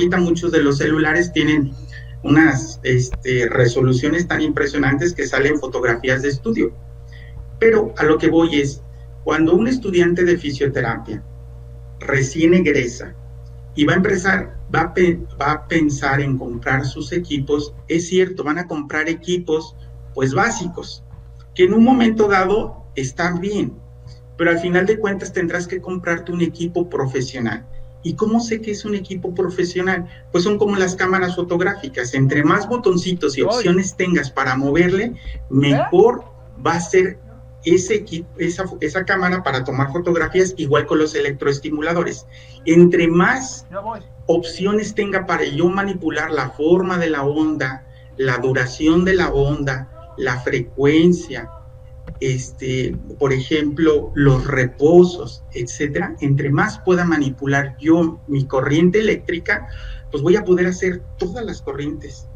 ahorita muchos de los celulares tienen unas resoluciones tan impresionantes que salen fotografías de estudio. Pero a lo que voy es, cuando un estudiante de fisioterapia recién egresa y va a pensar en comprar sus equipos, es cierto, van a comprar equipos pues básicos, que en un momento dado están bien, pero al final de cuentas tendrás que comprarte un equipo profesional. ¿Y cómo sé que es un equipo profesional? Pues son como las cámaras fotográficas, entre más botoncitos y opciones tengas para moverle, mejor va a ser ese equipo, esa cámara para tomar fotografías, igual con los electroestimuladores. Entre más opciones tenga para yo manipular la forma de la onda, la duración de la onda, la frecuencia, por ejemplo, los reposos, etcétera, entre más pueda manipular yo mi corriente eléctrica, pues voy a poder hacer todas las corrientes.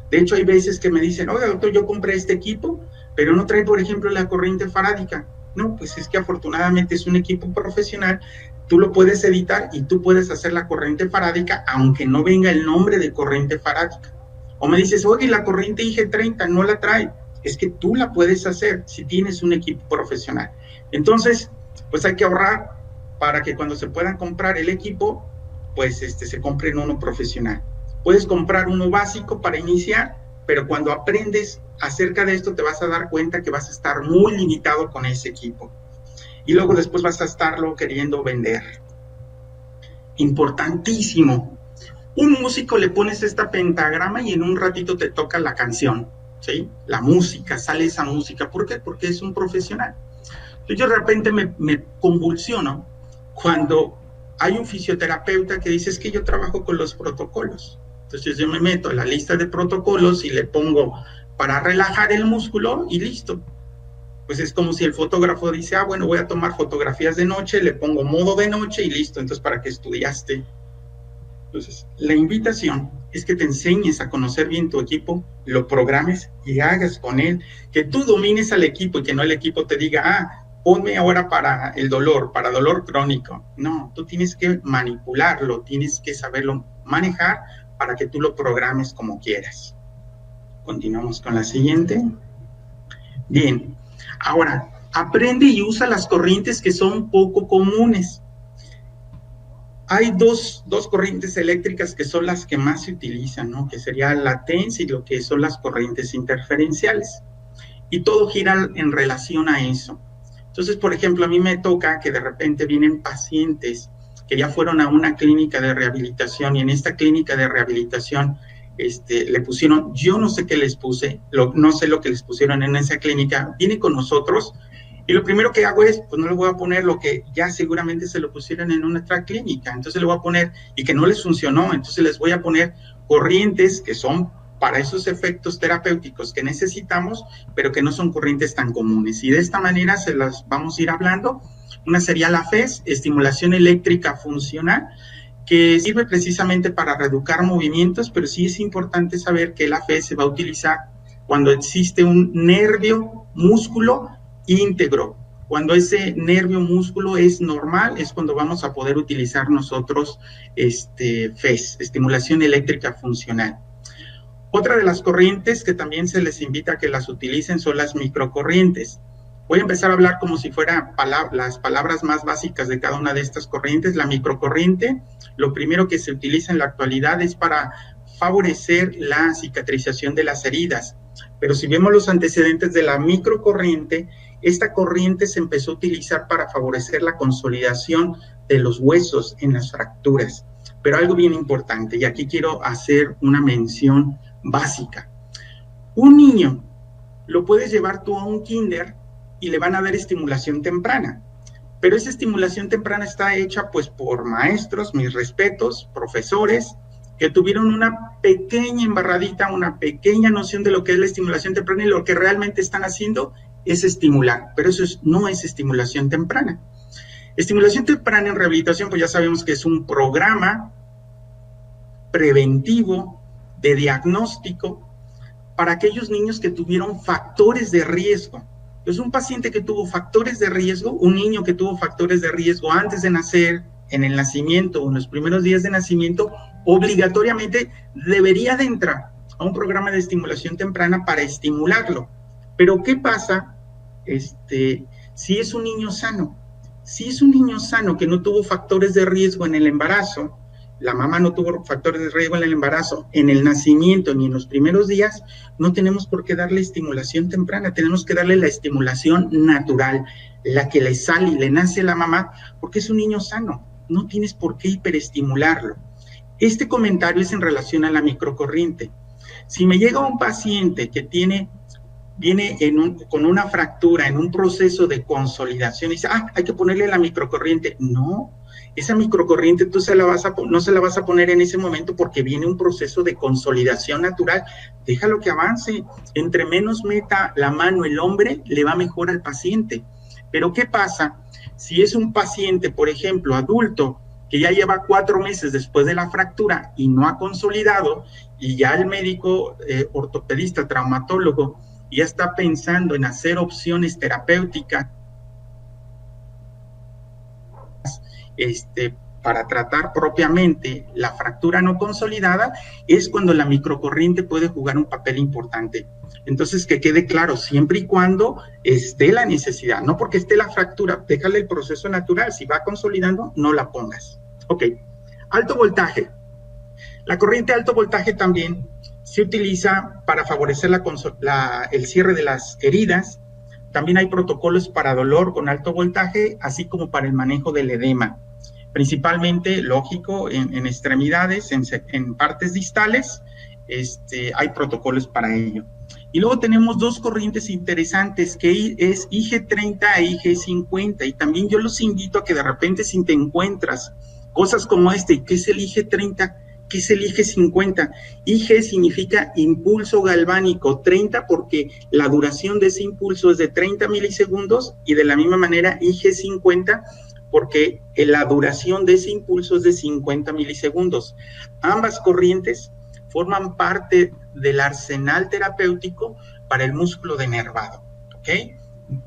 De hecho, hay veces que me dicen, oiga, doctor, yo compré este equipo, pero no trae, por ejemplo, la corriente farádica. No, pues es que afortunadamente es un equipo profesional, tú lo puedes editar y tú puedes hacer la corriente farádica, aunque no venga el nombre de corriente farádica. O me dices, oye, la corriente IG30 no la trae. Es que tú la puedes hacer si tienes un equipo profesional. Entonces, pues hay que ahorrar para que cuando se puedan comprar el equipo, pues se compren uno profesional. Puedes comprar uno básico para iniciar, pero cuando aprendes acerca de esto te vas a dar cuenta que vas a estar muy limitado con ese equipo. Y luego después vas a estarlo queriendo vender. Importantísimo. Un músico le pones esta pentagrama y en un ratito te toca la canción. ¿Sí? La música, sale esa música. ¿Por qué? Porque es un profesional. Yo de repente me convulsiono cuando hay un fisioterapeuta que dice, es que yo trabajo con los protocolos. Entonces yo me meto en la lista de protocolos y le pongo para relajar el músculo y listo. Pues es como si el fotógrafo dice, bueno, voy a tomar fotografías de noche, le pongo modo de noche y listo. Entonces, ¿para qué estudiaste? Entonces, la invitación es que te enseñes a conocer bien tu equipo, lo programes y hagas con él, que tú domines al equipo y que no el equipo te diga, ponme ahora para el dolor, para dolor crónico. No, tú tienes que manipularlo, tienes que saberlo manejar para que tú lo programes como quieras. Continuamos con la siguiente. Bien, ahora, aprende y usa las corrientes que son poco comunes. Hay dos corrientes eléctricas que son las que más se utilizan, ¿no? Que sería la TENS y lo que son las corrientes interferenciales. Y todo gira en relación a eso. Entonces, por ejemplo, a mí me toca que de repente vienen pacientes que ya fueron a una clínica de rehabilitación y en esta clínica de rehabilitación le pusieron, yo no sé qué les puse, no sé lo que les pusieron en esa clínica, viene con nosotros. Y lo primero que hago es, pues no le voy a poner lo que ya seguramente se lo pusieron en otra clínica, entonces le voy a poner, y que no les funcionó, entonces les voy a poner corrientes que son para esos efectos terapéuticos que necesitamos, pero que no son corrientes tan comunes. Y de esta manera se las vamos a ir hablando. Una sería la FES, estimulación eléctrica funcional, que sirve precisamente para reeducar movimientos, pero sí es importante saber que la FES se va a utilizar cuando existe un nervio, músculo íntegro. Cuando ese nervio músculo es normal, es cuando vamos a poder utilizar nosotros FES, estimulación eléctrica funcional. Otra de las corrientes que también se les invita a que las utilicen son las microcorrientes. Voy a empezar a hablar como si fueran las palabras más básicas de cada una de estas corrientes. La microcorriente, lo primero que se utiliza en la actualidad es para favorecer la cicatrización de las heridas. Pero si vemos los antecedentes de la microcorriente, esta corriente se empezó a utilizar para favorecer la consolidación de los huesos en las fracturas. Pero algo bien importante, y aquí quiero hacer una mención básica. Un niño lo puedes llevar tú a un kinder y le van a dar estimulación temprana, pero esa estimulación temprana está hecha pues por maestros, mis respetos, profesores, que tuvieron una pequeña embarradita, una pequeña noción de lo que es la estimulación temprana y lo que realmente están haciendo es estimular, pero eso no es estimulación temprana. Estimulación temprana en rehabilitación, pues ya sabemos que es un programa preventivo de diagnóstico para aquellos niños que tuvieron factores de riesgo. Entonces, un paciente que tuvo factores de riesgo, un niño que tuvo factores de riesgo antes de nacer, en el nacimiento o en los primeros días de nacimiento, obligatoriamente debería de entrar a un programa de estimulación temprana para estimularlo. Pero ¿qué pasa si es un niño sano? Si es un niño sano que no tuvo factores de riesgo en el embarazo, la mamá no tuvo factores de riesgo en el embarazo, en el nacimiento ni en los primeros días, no tenemos por qué darle estimulación temprana, tenemos que darle la estimulación natural, la que le sale y le nace a la mamá, porque es un niño sano, no tienes por qué hiperestimularlo. Este comentario es en relación a la microcorriente. Si me llega un paciente que viene con una fractura en un proceso de consolidación y dice, hay que ponerle la microcorriente. No, esa microcorriente no se la vas a poner en ese momento porque viene un proceso de consolidación natural. Déjalo que avance. Entre menos meta la mano el hombre, le va mejor al paciente. Pero ¿qué pasa si es un paciente, por ejemplo, adulto, que ya lleva 4 meses después de la fractura y no ha consolidado, y ya el médico ortopedista, traumatólogo, ya está pensando en hacer opciones terapéuticas para tratar propiamente la fractura no consolidada, es cuando la microcorriente puede jugar un papel importante. Entonces, que quede claro, siempre y cuando esté la necesidad, no porque esté la fractura, déjale el proceso natural, si va consolidando, no la pongas. Ok, alto voltaje. La corriente de alto voltaje también se utiliza para favorecer el cierre de las heridas. También hay protocolos para dolor con alto voltaje, así como para el manejo del edema. Principalmente, lógico, en extremidades, en partes distales, hay protocolos para ello. Y luego tenemos 2 corrientes interesantes, que es IG30 e IG50, y también yo los invito a que de repente, si te encuentras cosas como ¿qué es el IG30? ¿Qué es el IG50? IG significa impulso galvánico, 30 porque la duración de ese impulso es de 30 milisegundos, y de la misma manera IG50 porque la duración de ese impulso es de 50 milisegundos. Ambas corrientes forman parte del arsenal terapéutico para el músculo denervado, ¿ok?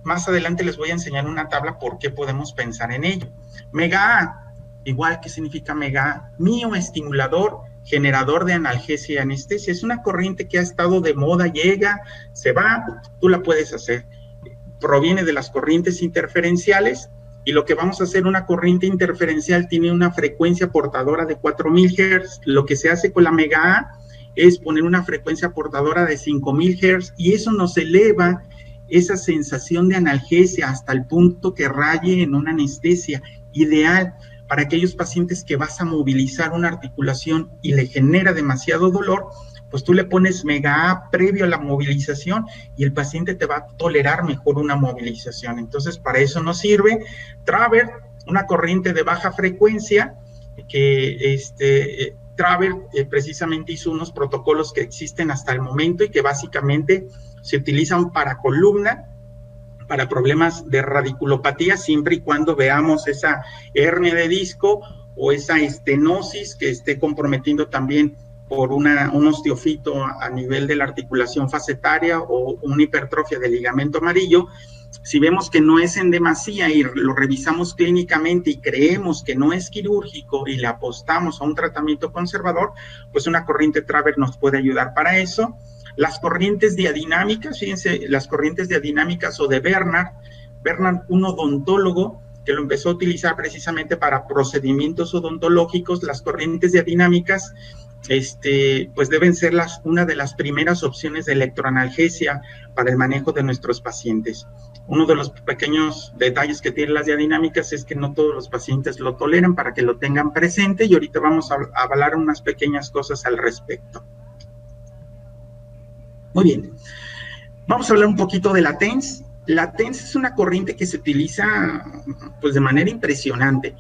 Más adelante les voy a enseñar una tabla por qué podemos pensar en ello. Mega A. Igual, ¿qué significa mega A? Mioestimulador, generador de analgesia y anestesia. Es una corriente que ha estado de moda, llega, se va, tú la puedes hacer. Proviene de las corrientes interferenciales, y lo que vamos a hacer, una corriente interferencial tiene una frecuencia portadora de 4000 Hz. Lo que se hace con la mega A es poner una frecuencia portadora de 5000 Hz, y eso nos eleva esa sensación de analgesia hasta el punto que raye en una anestesia ideal para aquellos pacientes que vas a movilizar una articulación y le genera demasiado dolor. Pues tú le pones mega A previo a la movilización y el paciente te va a tolerar mejor una movilización. Entonces, para eso nos sirve. Traver, una corriente de baja frecuencia, que Traver precisamente hizo unos protocolos que existen hasta el momento y que básicamente se utilizan para columna, para problemas de radiculopatía, siempre y cuando veamos esa hernia de disco o esa estenosis que esté comprometiendo también por un osteofito a nivel de la articulación facetaria o una hipertrofia del ligamento amarillo. Si vemos que no es en demasía y lo revisamos clínicamente y creemos que no es quirúrgico y le apostamos a un tratamiento conservador, pues una corriente Traver nos puede ayudar para eso. Las corrientes diadinámicas, fíjense, las corrientes diadinámicas o de Bernard, un odontólogo que lo empezó a utilizar precisamente para procedimientos odontológicos. Las corrientes diadinámicas pues deben ser una de las primeras opciones de electroanalgesia para el manejo de nuestros pacientes. Uno de los pequeños detalles que tienen las diadinámicas es que no todos los pacientes lo toleran, para que lo tengan presente, y ahorita vamos a hablar unas pequeñas cosas al respecto. Muy bien, vamos a hablar un poquito de la TENS. La TENS es una corriente que se utiliza pues de manera impresionante,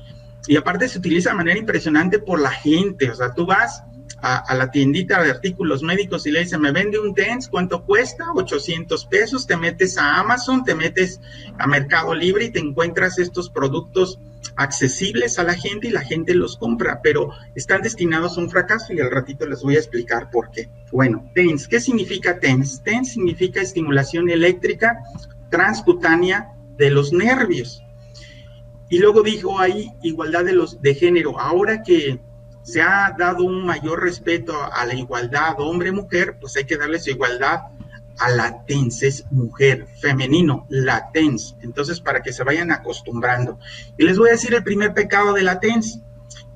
y aparte se utiliza de manera impresionante por la gente. O sea, tú vas a la tiendita de artículos médicos y le dices, me vende un TENS, ¿cuánto cuesta? 800 pesos, te metes a Amazon, te metes a Mercado Libre y te encuentras estos productos accesibles a la gente y la gente los compra, pero están destinados a un fracaso, y al ratito les voy a explicar por qué. Bueno, TENS, ¿qué significa TENS? TENS significa estimulación eléctrica transcutánea de los nervios. Y luego dijo ahí igualdad de género. Ahora que se ha dado un mayor respeto a la igualdad hombre-mujer, pues hay que darle su igualdad a la TENS, es mujer, femenino, la TENS. Entonces, para que se vayan acostumbrando. Y les voy a decir el primer pecado de la TENS.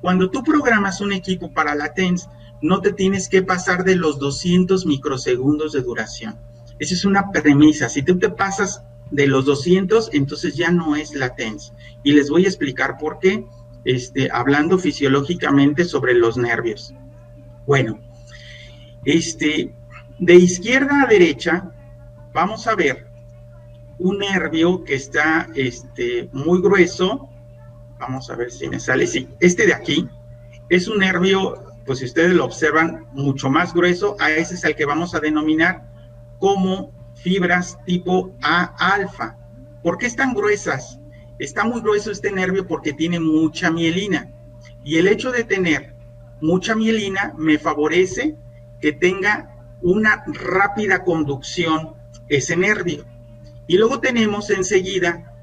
Cuando tú programas un equipo para la TENS, no te tienes que pasar de los 200 microsegundos de duración. Esa es una premisa. Si tú te pasas de los 200, entonces ya no es la TENS. Y les voy a explicar por qué, hablando fisiológicamente sobre los nervios. Bueno, de izquierda a derecha, vamos a ver un nervio que está muy grueso. Vamos a ver si me sale. Sí, este de aquí es un nervio, pues si ustedes lo observan, mucho más grueso. A ese es el que vamos a denominar como fibras tipo A alfa. ¿Por qué están gruesas? Está muy grueso este nervio porque tiene mucha mielina. Y el hecho de tener mucha mielina me favorece que tenga una rápida conducción ese nervio. Y luego tenemos enseguida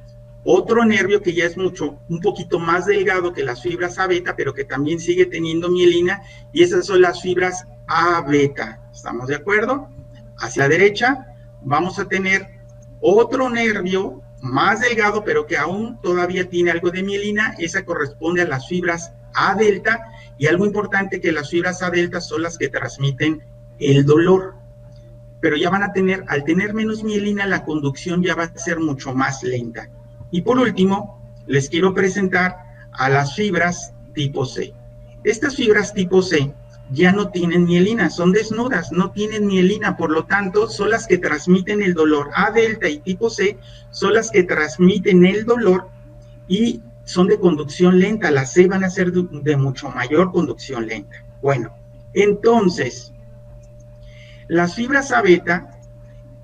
otro nervio que ya es un poquito más delgado que las fibras A beta, pero que también sigue teniendo mielina, y esas son las fibras A beta. ¿Estamos de acuerdo? Hacia la derecha vamos a tener otro nervio más delgado, pero que aún todavía tiene algo de mielina. Esa corresponde a las fibras A delta, y algo importante, que las fibras A delta son las que transmiten el dolor. Pero ya van a tener, al tener menos mielina, la conducción ya va a ser mucho más lenta. Y por último, les quiero presentar a las fibras tipo C. Estas fibras tipo C ya no tienen mielina, son desnudas, no tienen mielina, por lo tanto, son las que transmiten el dolor. A delta y tipo C son las que transmiten el dolor y son de conducción lenta. Las C van a ser de mucho mayor conducción lenta. Bueno, entonces, las fibras A beta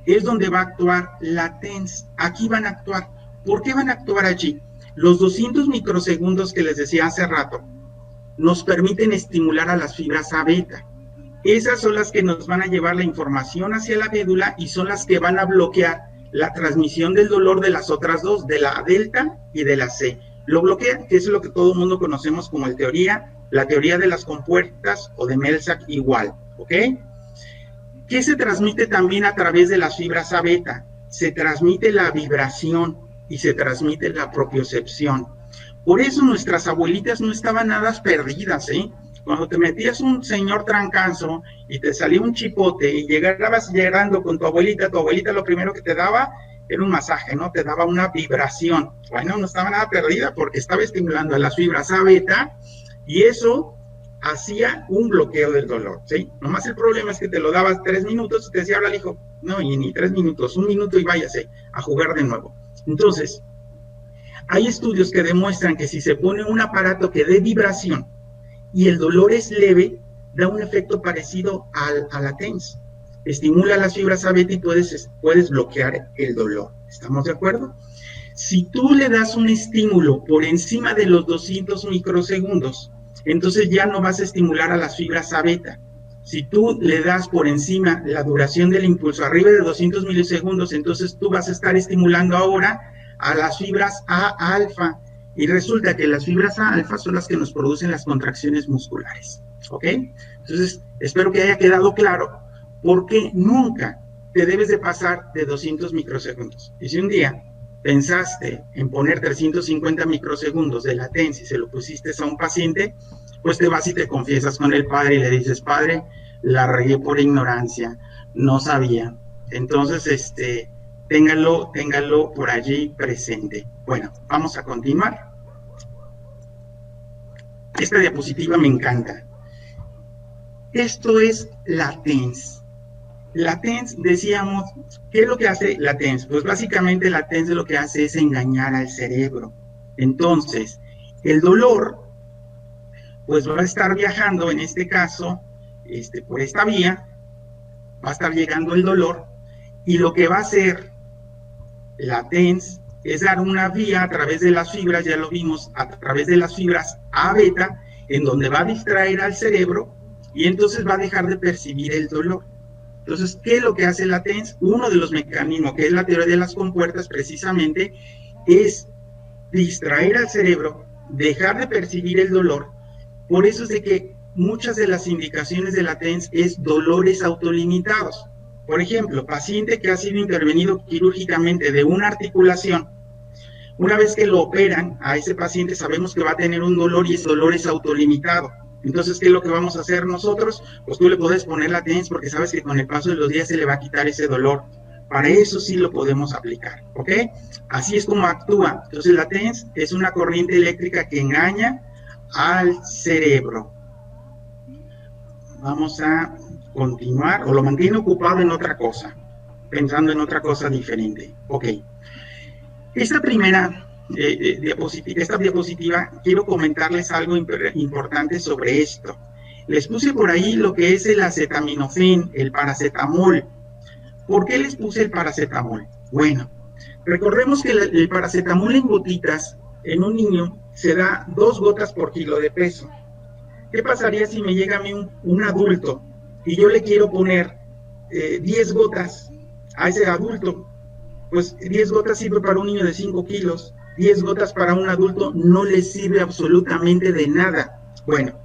es donde va a actuar la TENS. Aquí van a actuar. ¿Por qué van a actuar allí? Los 200 microsegundos que les decía hace rato nos permiten estimular a las fibras A beta. Esas son las que nos van a llevar la información hacia la médula y son las que van a bloquear la transmisión del dolor de las otras dos, de la A delta y de la C. Lo bloquea, que es lo que todo el mundo conocemos como la teoría de las compuertas o de Melzack igual, ¿ok? ¿Qué se transmite también a través de las fibras A beta? Se transmite la vibración y se transmite la propiocepción. Por eso nuestras abuelitas no estaban nada perdidas, ¿eh? Cuando te metías un señor trancazo y te salía un chipote y llegabas llegando con tu abuelita lo primero que te daba era un masaje, ¿no? Te daba una vibración. Bueno, no estaba nada perdida porque estaba estimulando a las fibras A beta y eso hacía un bloqueo del dolor, ¿sí? Nomás el problema es que te lo dabas 3 minutos y te decía, ahora hijo, no, y ni 3 minutos, 1 minuto y váyase a jugar de nuevo. Entonces, hay estudios que demuestran que si se pone un aparato que dé vibración y el dolor es leve, da un efecto parecido a la TENS. Estimula las fibras A beta y puedes bloquear el dolor. ¿Estamos de acuerdo? Si tú le das un estímulo por encima de los 200 microsegundos, entonces ya no vas a estimular a las fibras A beta. Si tú le das por encima la duración del impulso arriba de 200 milisegundos, entonces tú vas a estar estimulando ahora a las fibras A alfa. Y resulta que las fibras A alfa son las que nos producen las contracciones musculares. ¿Ok? Entonces, espero que haya quedado claro porque nunca te debes de pasar de 200 microsegundos. Y si un día pensaste en poner 350 microsegundos de latencia y se lo pusiste a un paciente, pues te vas y te confiesas con el padre y le dices, padre, la regué por ignorancia, no sabía. Entonces, ténganlo por allí presente. Bueno, vamos a continuar. Esta diapositiva me encanta. Esto es la TENS. La TENS, decíamos, ¿qué es lo que hace la TENS? Pues básicamente la TENS lo que hace es engañar al cerebro. Entonces, el dolor pues va a estar viajando, en este caso, por esta vía, va a estar llegando el dolor, y lo que va a hacer la TENS es dar una vía a través de las fibras, ya lo vimos, a través de las fibras A beta, en donde va a distraer al cerebro, y entonces va a dejar de percibir el dolor. Entonces, ¿qué es lo que hace la TENS? Uno de los mecanismos, que es la teoría de las compuertas, precisamente, es distraer al cerebro, dejar de percibir el dolor, Por eso es de que muchas de las indicaciones de la TENS es dolores autolimitados. Por ejemplo, paciente que ha sido intervenido quirúrgicamente de una articulación, una vez que lo operan, a ese paciente sabemos que va a tener un dolor y ese dolor es autolimitado. Entonces, ¿qué es lo que vamos a hacer nosotros? Pues tú le puedes poner la TENS porque sabes que con el paso de los días se le va a quitar ese dolor. Para eso sí lo podemos aplicar, ¿ok? Así es como actúa. Entonces, la TENS es una corriente eléctrica que engaña al cerebro. Vamos a continuar, o lo mantiene ocupado en otra cosa, pensando en otra cosa diferente. Ok. Esta primera diapositiva, quiero comentarles algo importante sobre esto. Les puse por ahí lo que es el acetaminofén, el paracetamol. ¿Por qué les puse el paracetamol? Bueno, recordemos que el paracetamol en gotitas, en un niño, se da 2 gotas por kilo de peso. ¿Qué pasaría si me llega a mí un adulto y yo le quiero poner 10 gotas a ese adulto? Pues 10 gotas sirve para un niño de 5 kilos, 10 gotas para un adulto no le sirve absolutamente de nada. Bueno,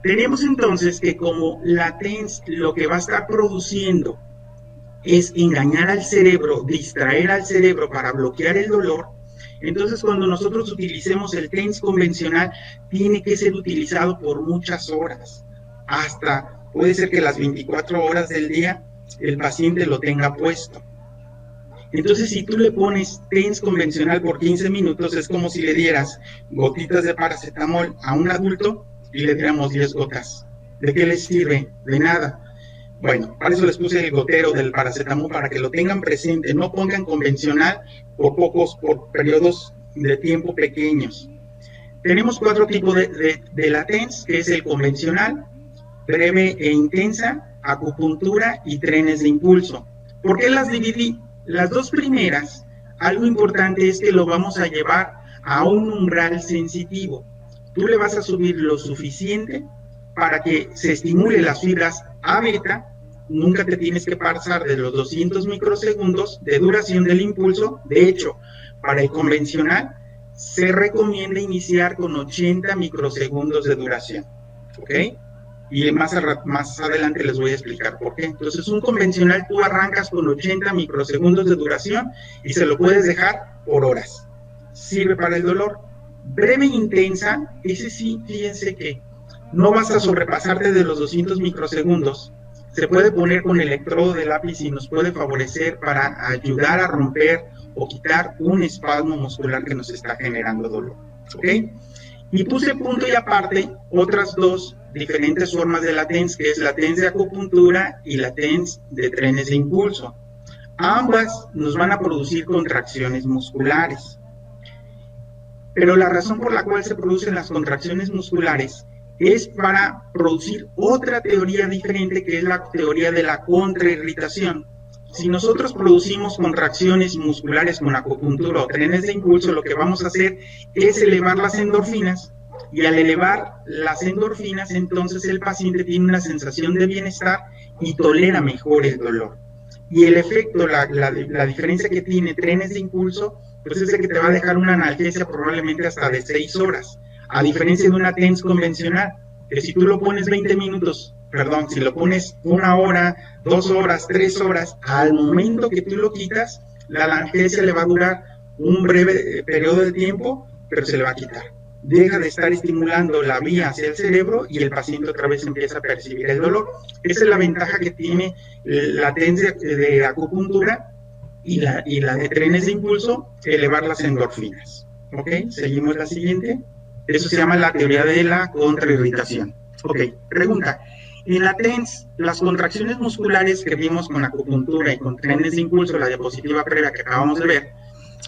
tenemos entonces que como la TENS lo que va a estar produciendo es engañar al cerebro, distraer al cerebro para bloquear el dolor, entonces cuando nosotros utilicemos el TENS convencional, tiene que ser utilizado por muchas horas, hasta puede ser que las 24 horas del día el paciente lo tenga puesto. Entonces, si tú le pones TENS convencional por 15 minutos, es como si le dieras gotitas de paracetamol a un adulto y le diéramos 10 gotas. ¿De qué les sirve? De nada. Bueno, para eso les puse el gotero del paracetamol para que lo tengan presente. No pongan convencional por periodos de tiempo pequeños. Tenemos 4 tipos de la TENS, que es el convencional, breve e intensa, acupuntura y trenes de impulso. ¿Por qué las dividí? Las 2 primeras, algo importante es que lo vamos a llevar a un umbral sensitivo. Tú le vas a subir lo suficiente para que se estimule las fibras A beta. Nunca te tienes que pasar de los 200 microsegundos de duración del impulso. De hecho, para el convencional se recomienda iniciar con 80 microsegundos de duración, ¿ok? Y más adelante les voy a explicar por qué. Entonces, un convencional tú arrancas con 80 microsegundos de duración y se lo puedes dejar por horas. Sirve para el dolor. Breve e intensa, ese sí, fíjense que no vas a sobrepasarte de los 200 microsegundos. Se puede poner con electrodo de lápiz y nos puede favorecer para ayudar a romper o quitar un espasmo muscular que nos está generando dolor, ¿ok? Y puse punto y aparte otras 2 diferentes formas de la TENS, que es la TENS de acupuntura y la TENS de trenes de impulso. Ambas nos van a producir contracciones musculares. Pero la razón por la cual se producen las contracciones musculares es para producir otra teoría diferente, que es la teoría de la contrairritación. Si nosotros producimos contracciones musculares con acupuntura o trenes de impulso, lo que vamos a hacer es elevar las endorfinas, y al elevar las endorfinas, entonces el paciente tiene una sensación de bienestar y tolera mejor el dolor. Y el efecto, la diferencia que tiene trenes de impulso, pues es de que te va a dejar una analgesia probablemente hasta de 6 horas, a diferencia de una TENS convencional, que si tú lo pones 20 minutos, si lo pones 1 hora, 2 horas, 3 horas, al momento que tú lo quitas, la analgesia le va a durar un breve periodo de tiempo, pero se le va a quitar. Deja de estar estimulando la vía hacia el cerebro y el paciente otra vez empieza a percibir el dolor. Esa es la ventaja que tiene la TENS de acupuntura y la de trenes de impulso, elevar las endorfinas. ¿Ok? Seguimos la siguiente. Eso se llama la teoría de la contrairritación. Ok, pregunta. En la TENS, las contracciones musculares que vimos con acupuntura y con trenes de impulso, la diapositiva previa que acabamos de ver,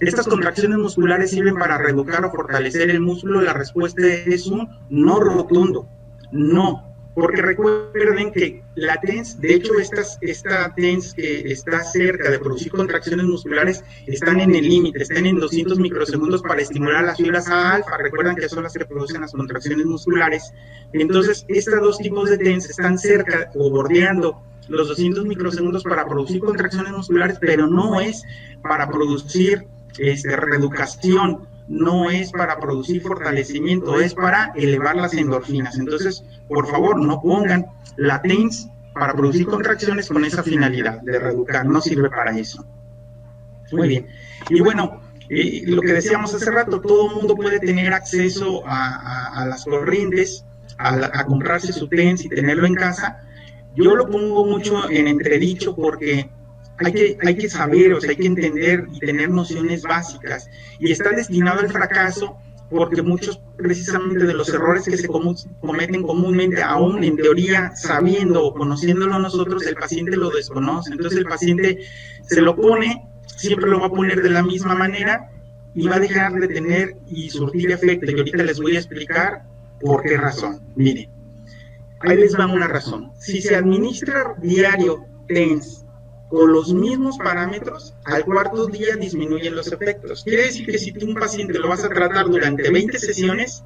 estas contracciones musculares sirven para reeducar o fortalecer el músculo. La respuesta es un no rotundo. No, porque recuerden que la TENS, de hecho esta TENS que está cerca de producir contracciones musculares, están en el límite, están en 200 microsegundos para estimular las fibras A alfa. Recuerdan que son las que producen las contracciones musculares. Entonces, estos 2 tipos de TENS están cerca o bordeando los 200 microsegundos para producir contracciones musculares, pero no es para producir reeducación, no es para producir fortalecimiento, es para elevar las endorfinas. Entonces, por favor, no pongan la TENS para producir contracciones con esa finalidad de reeducar, no sirve para eso. Muy bien. Y bueno, lo que decíamos hace rato, todo el mundo puede tener acceso a las corrientes, a comprarse su TENS y tenerlo en casa. Yo lo pongo mucho en entredicho porque hay que saber, o sea, hay que entender y tener nociones básicas. Y está destinado al fracaso porque muchos precisamente de los errores que se cometen comúnmente, aún en teoría, sabiendo o conociéndolo nosotros, el paciente lo desconoce. Entonces el paciente se lo pone, siempre lo va a poner de la misma manera y va a dejar de tener y surtir efecto. Y ahorita les voy a explicar por qué razón. Miren, ahí les va una razón. Si se administra diario TENS con los mismos parámetros, al cuarto día disminuyen los efectos. Quiere decir que si tú un paciente lo vas a tratar durante 20 sesiones,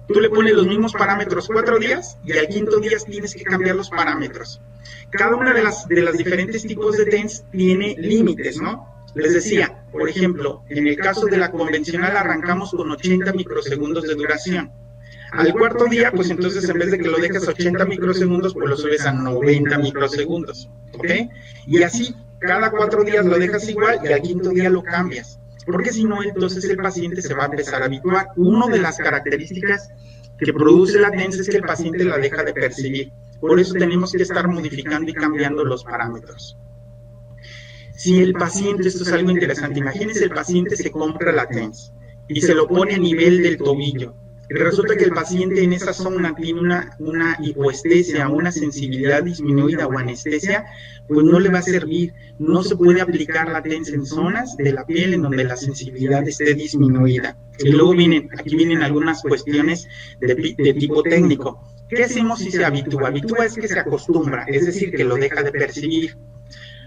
tú le pones los mismos parámetros 4 días y al quinto día tienes que cambiar los parámetros. Cada una de las diferentes tipos de TENS tiene límites, ¿no? Les decía, por ejemplo, en el caso de la convencional arrancamos con 80 microsegundos de duración. Al cuarto día, pues entonces en vez de que lo dejes a 80 microsegundos, pues lo subes a 90 microsegundos, ¿ok? Y así, cada 4 días lo dejas igual y al quinto día lo cambias. Porque si no, entonces el paciente se va a empezar a habituar. Una de las características que produce la TENS es que el paciente la deja de percibir. Por eso tenemos que estar modificando y cambiando los parámetros. Si el paciente, esto es algo interesante, imagínense el paciente se compra la TENS y se lo pone a nivel del tobillo. Y resulta que el paciente en esa zona tiene una hipoestesia, una sensibilidad disminuida o anestesia, pues no le va a servir. No se puede aplicar la TENS en zonas de la piel en donde la sensibilidad esté disminuida. Y luego aquí vienen algunas cuestiones de tipo técnico. ¿Qué hacemos si se habitúa? Habitúa es que se acostumbra, es decir, que lo deja de percibir.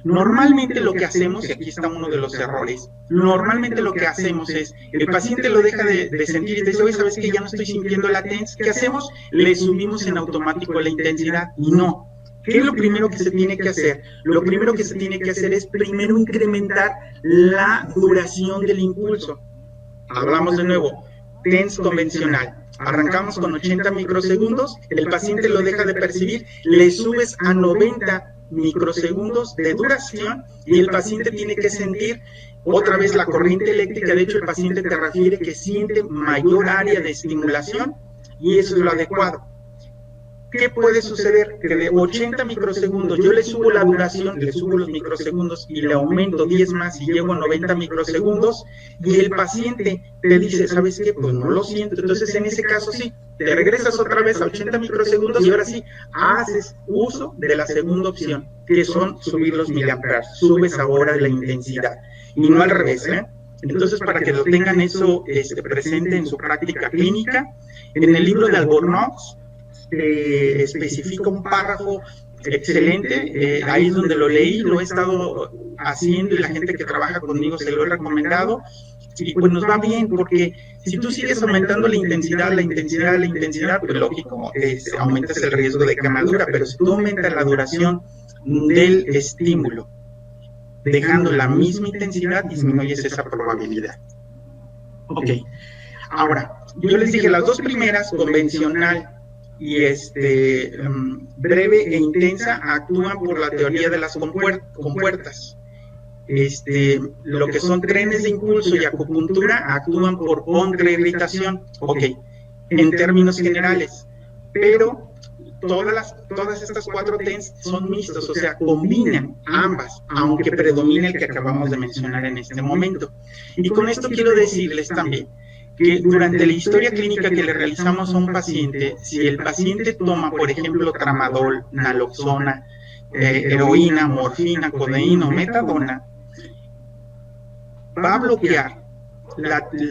Normalmente lo que hacemos, y aquí está uno de los errores, normalmente lo que hacemos es, el paciente lo deja de sentir y dice, oye, ¿sabes que ya no estoy sintiendo la TENS? ¿Qué hacemos? Le subimos en automático la intensidad y no. ¿Qué es lo primero que se tiene que hacer? Lo primero que se tiene que hacer es primero incrementar la duración del impulso. Hablamos de nuevo, TENS convencional. Arrancamos con 80 microsegundos, el paciente lo deja de percibir, le subes a 90 microsegundos de duración y el paciente tiene que sentir otra vez la corriente eléctrica. De hecho, el paciente te refiere que siente mayor área de estimulación y eso es lo adecuado. ¿Qué puede suceder? Que de 80 microsegundos yo le subo la duración, le subo los microsegundos y le aumento 10 más y llego a 90 microsegundos y el paciente te dice, ¿sabes qué? Pues no lo siento. Entonces en ese caso sí, te regresas otra vez a 80 microsegundos y ahora sí, haces uso de la segunda opción, que son subir los miliamperes, subes ahora la intensidad y no al revés, ¿eh? Entonces para que lo tengan eso presente en su práctica clínica, en el libro de Albornoz, especifica un párrafo excelente, ahí es donde lo leí, lo he estado haciendo y la gente que trabaja conmigo se lo he recomendado y pues nos va bien porque si tú sigues aumentando la intensidad, pues lógico, aumentas el riesgo de quemadura, pero si tú aumentas la duración del estímulo dejando la misma intensidad, disminuyes esa probabilidad. Ok, ahora, yo les dije las dos primeras, convencional y breve e intensa, actúan por la teoría de las compuertas. Lo que son trenes de impulso y acupuntura actúan por contrairritación, ok, en términos generales, pero todas estas 4 TENS son mixtos, o sea, combinan ambas, aunque predomina el que acabamos de mencionar en este momento. Y con esto quiero decirles también que durante la historia clínica que le realizamos a un paciente, si el paciente toma, por ejemplo, tramadol, naloxona, heroína, morfina, codeína o metadona, va a bloquear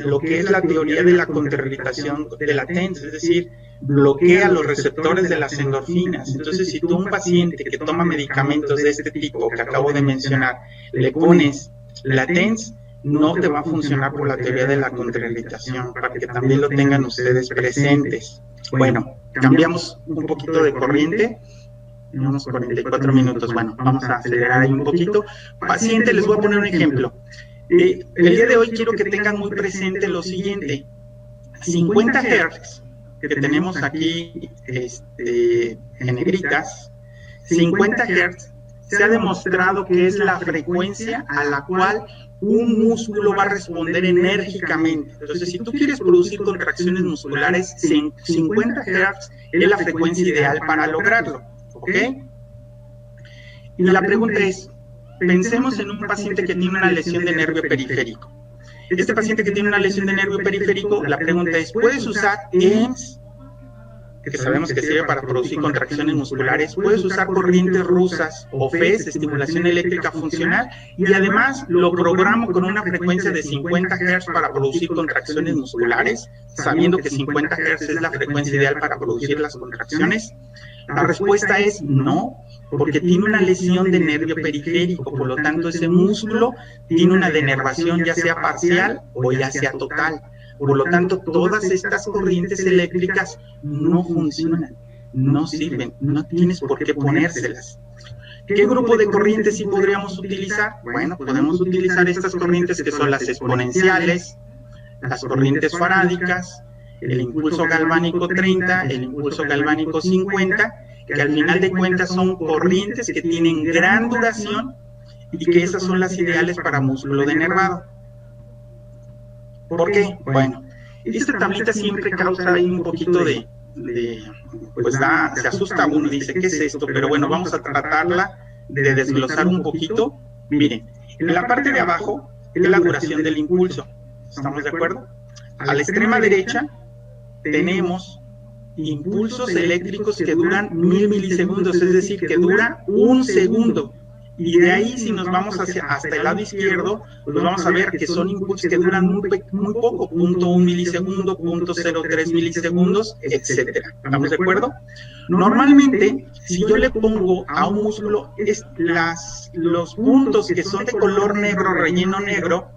lo que es la teoría de la contrairritación de la TENS, es decir, bloquea los receptores de las endorfinas. Entonces, si tú a un paciente que toma medicamentos de este tipo que acabo de mencionar, le pones la TENS, no te va a funcionar por la teoría de la contrairritación, para que también lo tengan ustedes presentes. Bueno, cambiamos un poquito de corriente, unos 44 minutos, bueno, vamos a acelerar ahí un poquito. Paciente, les voy a poner un ejemplo. El día de hoy quiero que tengan muy presente lo siguiente. 50 Hz que tenemos aquí en negritas, 50 Hz se ha demostrado que es la frecuencia a la cual un músculo va a responder enérgicamente. Entonces, si tú quieres producir contracciones musculares, 50 Hz es la frecuencia ideal para lograrlo, ¿ok? Y la pregunta es, pensemos en un paciente que tiene una lesión de nervio periférico. Este paciente que tiene una lesión de nervio periférico, la pregunta es, ¿puedes usar EMS, que sabemos que sirve para producir contracciones musculares? ¿Puedes usar corrientes rusas o FES, estimulación eléctrica funcional? Y además lo programo con una frecuencia de 50 Hz para producir contracciones musculares, sabiendo que 50 Hz es la frecuencia ideal para producir las contracciones. La respuesta es no, porque tiene una lesión de nervio periférico, por lo tanto ese músculo tiene una denervación ya sea parcial o ya sea total. Por lo tanto, todas estas corrientes eléctricas no funcionan, no sirven, no tienes por qué ponérselas. ¿Qué grupo de corrientes sí podríamos utilizar? Bueno, podemos utilizar estas corrientes que son las exponenciales, las corrientes farádicas, el impulso galvánico 30, el impulso galvánico 50, que al final de cuentas son corrientes que tienen gran duración y que esas son las ideales para músculo denervado. ¿Por qué? Bueno, esta tablita siempre causa ahí un poquito pues se asusta uno, dice, ¿qué es esto? Pero bueno, vamos a tratarla de desglosar un poquito. Miren, en la parte de abajo es la duración del impulso, ¿estamos de acuerdo? A la extrema derecha tenemos impulsos eléctricos que duran 1000 milisegundos, es decir, que dura un segundo. Y de ahí, si nos vamos hasta el lado izquierdo, pues vamos a ver que son impulsos que duran muy poco, 0.1 milisegundo, 0.03 milisegundos, etcétera. ¿Estamos de acuerdo? Normalmente, si yo le pongo a un músculo los puntos que son de color negro, relleno negro,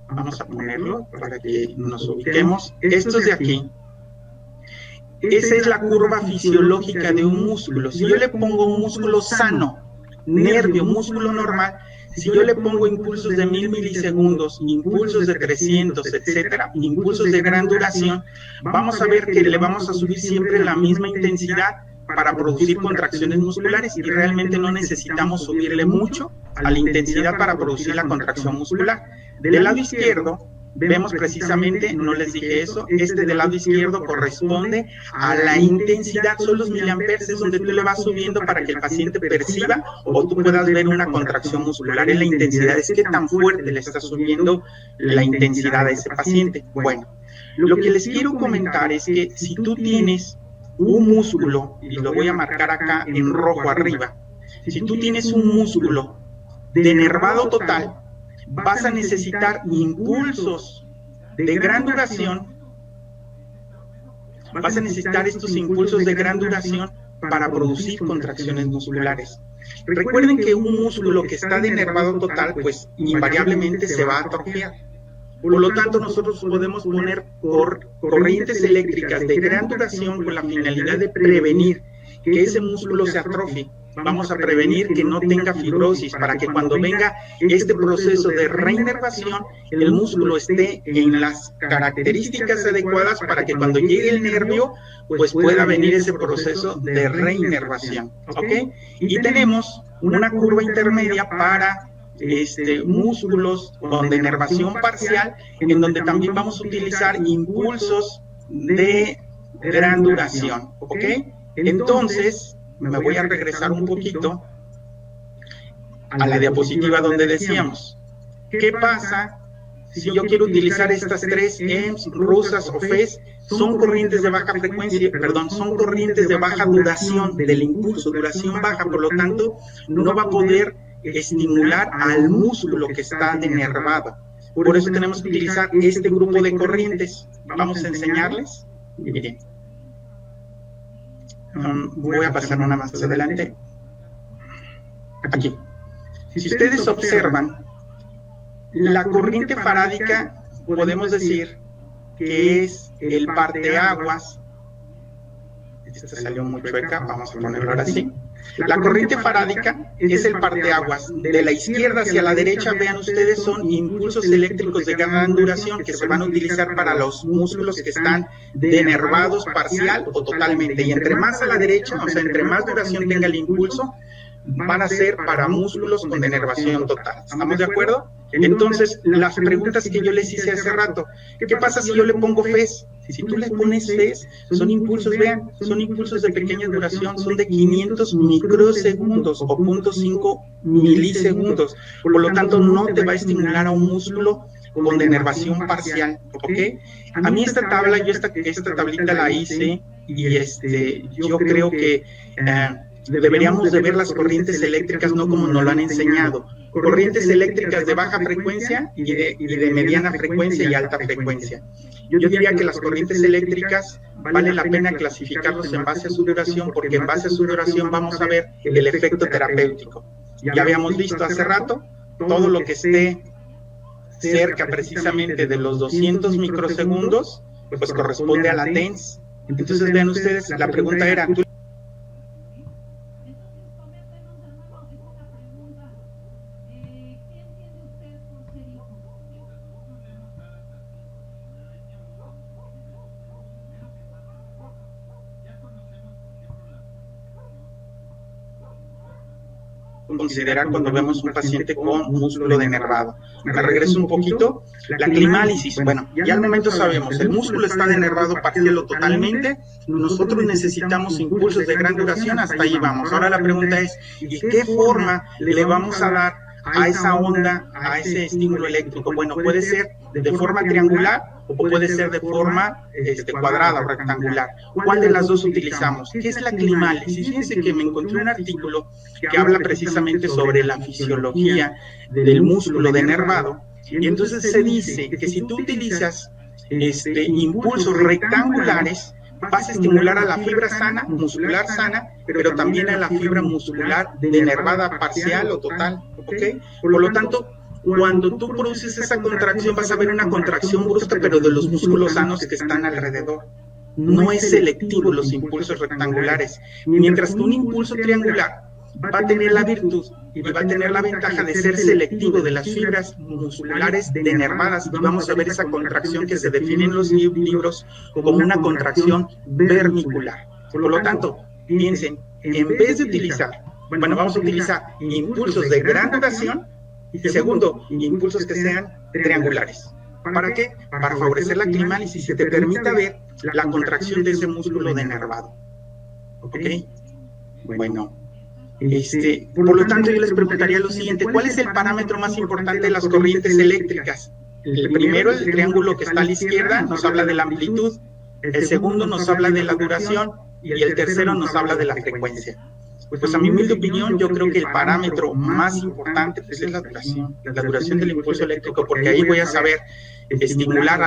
vamos a ponerlo para que nos ubiquemos, estos de aquí, esa es la curva fisiológica de un músculo. Si yo le pongo un músculo sano, nervio, músculo normal, si yo le pongo impulsos de 1000 milisegundos, impulsos de 300, etcétera, impulsos de gran duración, vamos a ver que le vamos a subir siempre la misma intensidad para producir contracciones musculares y realmente no necesitamos subirle mucho a la intensidad para producir la contracción muscular. Del lado izquierdo, vemos precisamente, no les dije eso, del lado izquierdo corresponde a la intensidad, son los miliamperes, es donde tú le vas subiendo para que el paciente perciba o tú puedas ver una contracción muscular. En la intensidad es qué tan fuerte le está subiendo la intensidad a ese paciente. Bueno, lo que les quiero comentar es que si tú tienes un músculo, y lo voy a marcar acá en rojo arriba, si tú tienes un músculo denervado total, vas a necesitar impulsos de gran duración, vas a necesitar estos impulsos de gran duración para producir contracciones musculares. Recuerden que un músculo que está denervado total, pues invariablemente se va a atrofiar. Por lo tanto, nosotros podemos poner corrientes eléctricas de gran duración con la finalidad de prevenir que ese músculo se atrofie. Vamos a prevenir que no tenga fibrosis para que cuando venga este proceso de reinervación, el músculo esté en las características adecuadas para que cuando llegue el nervio, pues pueda venir ese proceso de reinervación, ¿ok? Y tenemos una curva intermedia para músculos con denervación parcial, en donde también vamos a utilizar impulsos de gran duración, ¿ok? Entonces, me voy a regresar un poquito a la diapositiva donde decíamos, ¿qué pasa si yo quiero utilizar estas tres EMS, rusas o FES? Son corrientes de baja frecuencia, son corrientes de baja duración del impulso, duración baja, por lo tanto, no va a poder estimular al músculo que está denervado. Por eso tenemos que utilizar este grupo de corrientes. Vamos a enseñarles. Miren. Voy a pasar una más adelante. Aquí. Si ustedes observan, la corriente farádica, podemos decir que es el parteaguas. Esta salió muy chueca, vamos a ponerlo ahora sí. La corriente farádica es el parteaguas. De la izquierda hacia la derecha, vean ustedes, son impulsos eléctricos de gran duración que se van a utilizar para los músculos que están denervados parcial o totalmente. Y entre más a la derecha, o sea, entre más duración tenga el impulso, van a ser para músculos con denervación total. ¿Estamos de acuerdo? Entonces, las preguntas que yo les hice hace rato, ¿qué pasa si yo le pongo FES? Si tú le pones FES, son impulsos, vean, son impulsos de pequeña duración, son de 500 microsegundos o 0.5 milisegundos. Por lo tanto, no te va a estimular a un músculo con denervación parcial, ¿ok? A mí esta tabla, yo esta tablita la hice y yo creo que deberíamos de ver las corrientes eléctricas no como nos lo han enseñado, corrientes eléctricas de baja frecuencia y de mediana frecuencia y alta frecuencia. Yo diría que las corrientes eléctricas vale la pena clasificarlos en base a su duración, porque en base a su duración vamos a ver el efecto terapéutico. Ya habíamos visto hace rato, todo lo que esté cerca precisamente de los 200 microsegundos, pues corresponde a la TENS. Entonces vean ustedes, la pregunta era, considerar cuando vemos un paciente con músculo denervado. Me regreso un poquito. La climálisis, bueno, ya al momento sabemos, el músculo está denervado parcial o totalmente, nosotros necesitamos impulsos de gran duración, hasta ahí vamos. Ahora la pregunta es, ¿y qué forma le vamos a dar a esa onda, a ese estímulo eléctrico? Bueno, puede ser de forma triangular o puede ser de forma cuadrada o rectangular. ¿Cuál de las dos utilizamos? ¿Qué es la climálisis? Fíjense que me encontré un artículo que habla precisamente sobre la fisiología del músculo denervado, y entonces se dice que si tú utilizas impulsos rectangulares, vas a estimular a la fibra sana, muscular sana, pero también a la fibra muscular denervada parcial o total, ¿ok? Por lo tanto, cuando tú produces esa contracción, vas a ver una contracción brusca, pero de los músculos sanos que están alrededor. No es selectivo los impulsos rectangulares, mientras que un impulso triangular va a tener la virtud y va a tener la ventaja de ser selectivo de las fibras musculares denervadas, y vamos a ver esa contracción que se define en los libros como una contracción vermicular. Por lo tanto, piensen, en vez de utilizar, bueno, vamos a utilizar impulsos de gran duración y segundo, impulsos que sean triangulares. ¿Para qué? Para favorecer la climálisis y te permita ver la contracción de ese músculo denervado. ¿Ok? Bueno. Por lo tanto, yo les preguntaría lo siguiente, ¿cuál es el parámetro más importante de las corrientes eléctricas? El primero, el triángulo que está a la izquierda, nos habla de la amplitud, el segundo nos habla de la duración y el tercero nos habla de la frecuencia. Pues a mi humilde opinión, yo creo que el parámetro más importante pues, es la duración del impulso eléctrico, porque ahí voy a saber estimular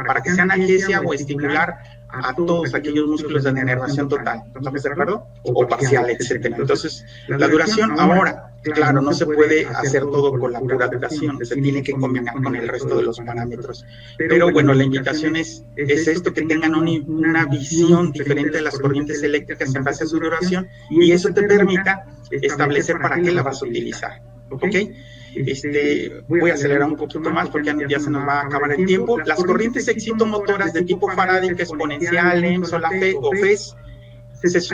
para que sea analgesia o estimular a todos aquellos músculos de denervación total, ¿estamos de acuerdo? O parcial, etcétera. Entonces, la duración, ahora, claro, no se puede hacer todo con la pura duración, se tiene que combinar con el resto de los parámetros. Pero bueno, la invitación es esto, que tengan una visión diferente de las corrientes eléctricas en base a su duración, y eso te permita establecer para qué la vas a utilizar, ¿ok? Voy a acelerar un poquito más porque ya se nos va a acabar el tiempo. Las corrientes excitomotoras de tipo farádica, exponencial, EMS o FES,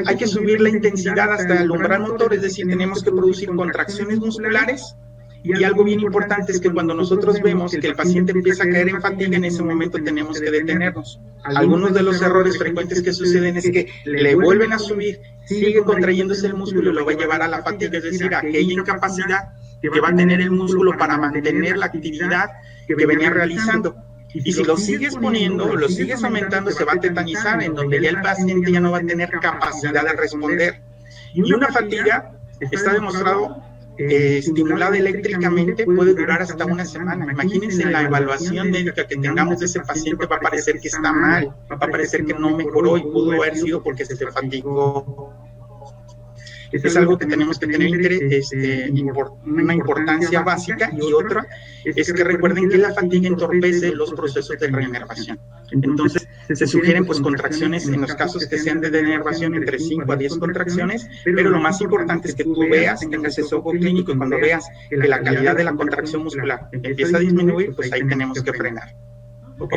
hay que subir la intensidad hasta el umbral motor, es decir, tenemos que producir contracciones musculares. Y algo bien importante es que cuando nosotros vemos que el paciente empieza a caer en fatiga, en ese momento tenemos que detenernos. Algunos de los errores frecuentes que suceden es que le vuelven a subir, sigue contrayéndose el músculo y lo va a llevar a la fatiga, es decir, a aquella incapacidad que va a tener el músculo para mantener la actividad que venía realizando. Y si lo sigues poniendo, lo sigues aumentando, se va a tetanizar, en donde ya el paciente ya no va a tener capacidad de responder. Y una fatiga, está demostrado, estimulada eléctricamente, puede durar hasta una semana. Imagínense la evaluación médica que tengamos de ese paciente, va a parecer que está mal, va a parecer que no mejoró y pudo haber sido porque se fatigó. es algo que tenemos que tener una importancia básica, y otra es que recuerden que la fatiga entorpece los procesos de reinervación. Entonces, se sugieren pues contracciones en los casos que sean de denervación entre 5 a 10 contracciones, pero lo más importante es que tú veas, tengas ese ojo clínico, y cuando veas que la calidad de la contracción muscular empieza a disminuir, pues ahí tenemos que frenar. ¿Ok?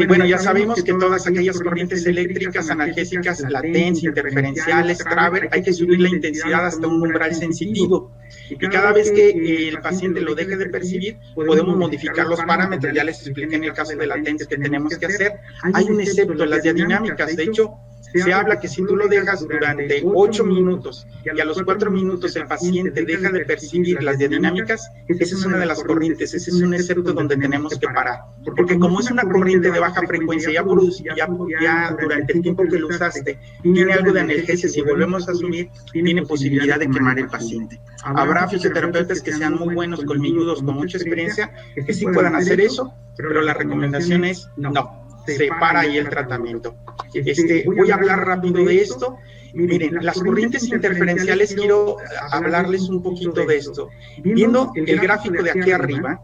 Bueno, ya sabemos que todas aquellas corrientes eléctricas, analgésicas, latentes, interferenciales, Travers, hay que subir la intensidad hasta un umbral sensitivo. Y cada vez que el paciente lo deje de percibir, podemos modificar los parámetros. Ya les expliqué en el caso de latentes que tenemos que hacer. Hay un excepto, las diadinámicas. De hecho, se habla que si tú lo dejas durante 8 minutos y a los 4 minutos el paciente deja de percibir las diadinámicas, esa es una de las corrientes, ese es un excepto donde tenemos que parar. Porque como es una corriente de baja frecuencia, ya durante el tiempo que lo usaste, tiene algo de analgesia, si volvemos a subir, tiene posibilidad de quemar el paciente. Habrá fisioterapeutas que sean muy buenos, colmilludos, con mucha experiencia, que sí puedan hacer eso, pero la recomendación es no. Se para ahí el tratamiento. Voy a hablar rápido de esto. Miren, las corrientes interferenciales, quiero hablarles un poquito de esto. Viendo el gráfico de aquí arriba,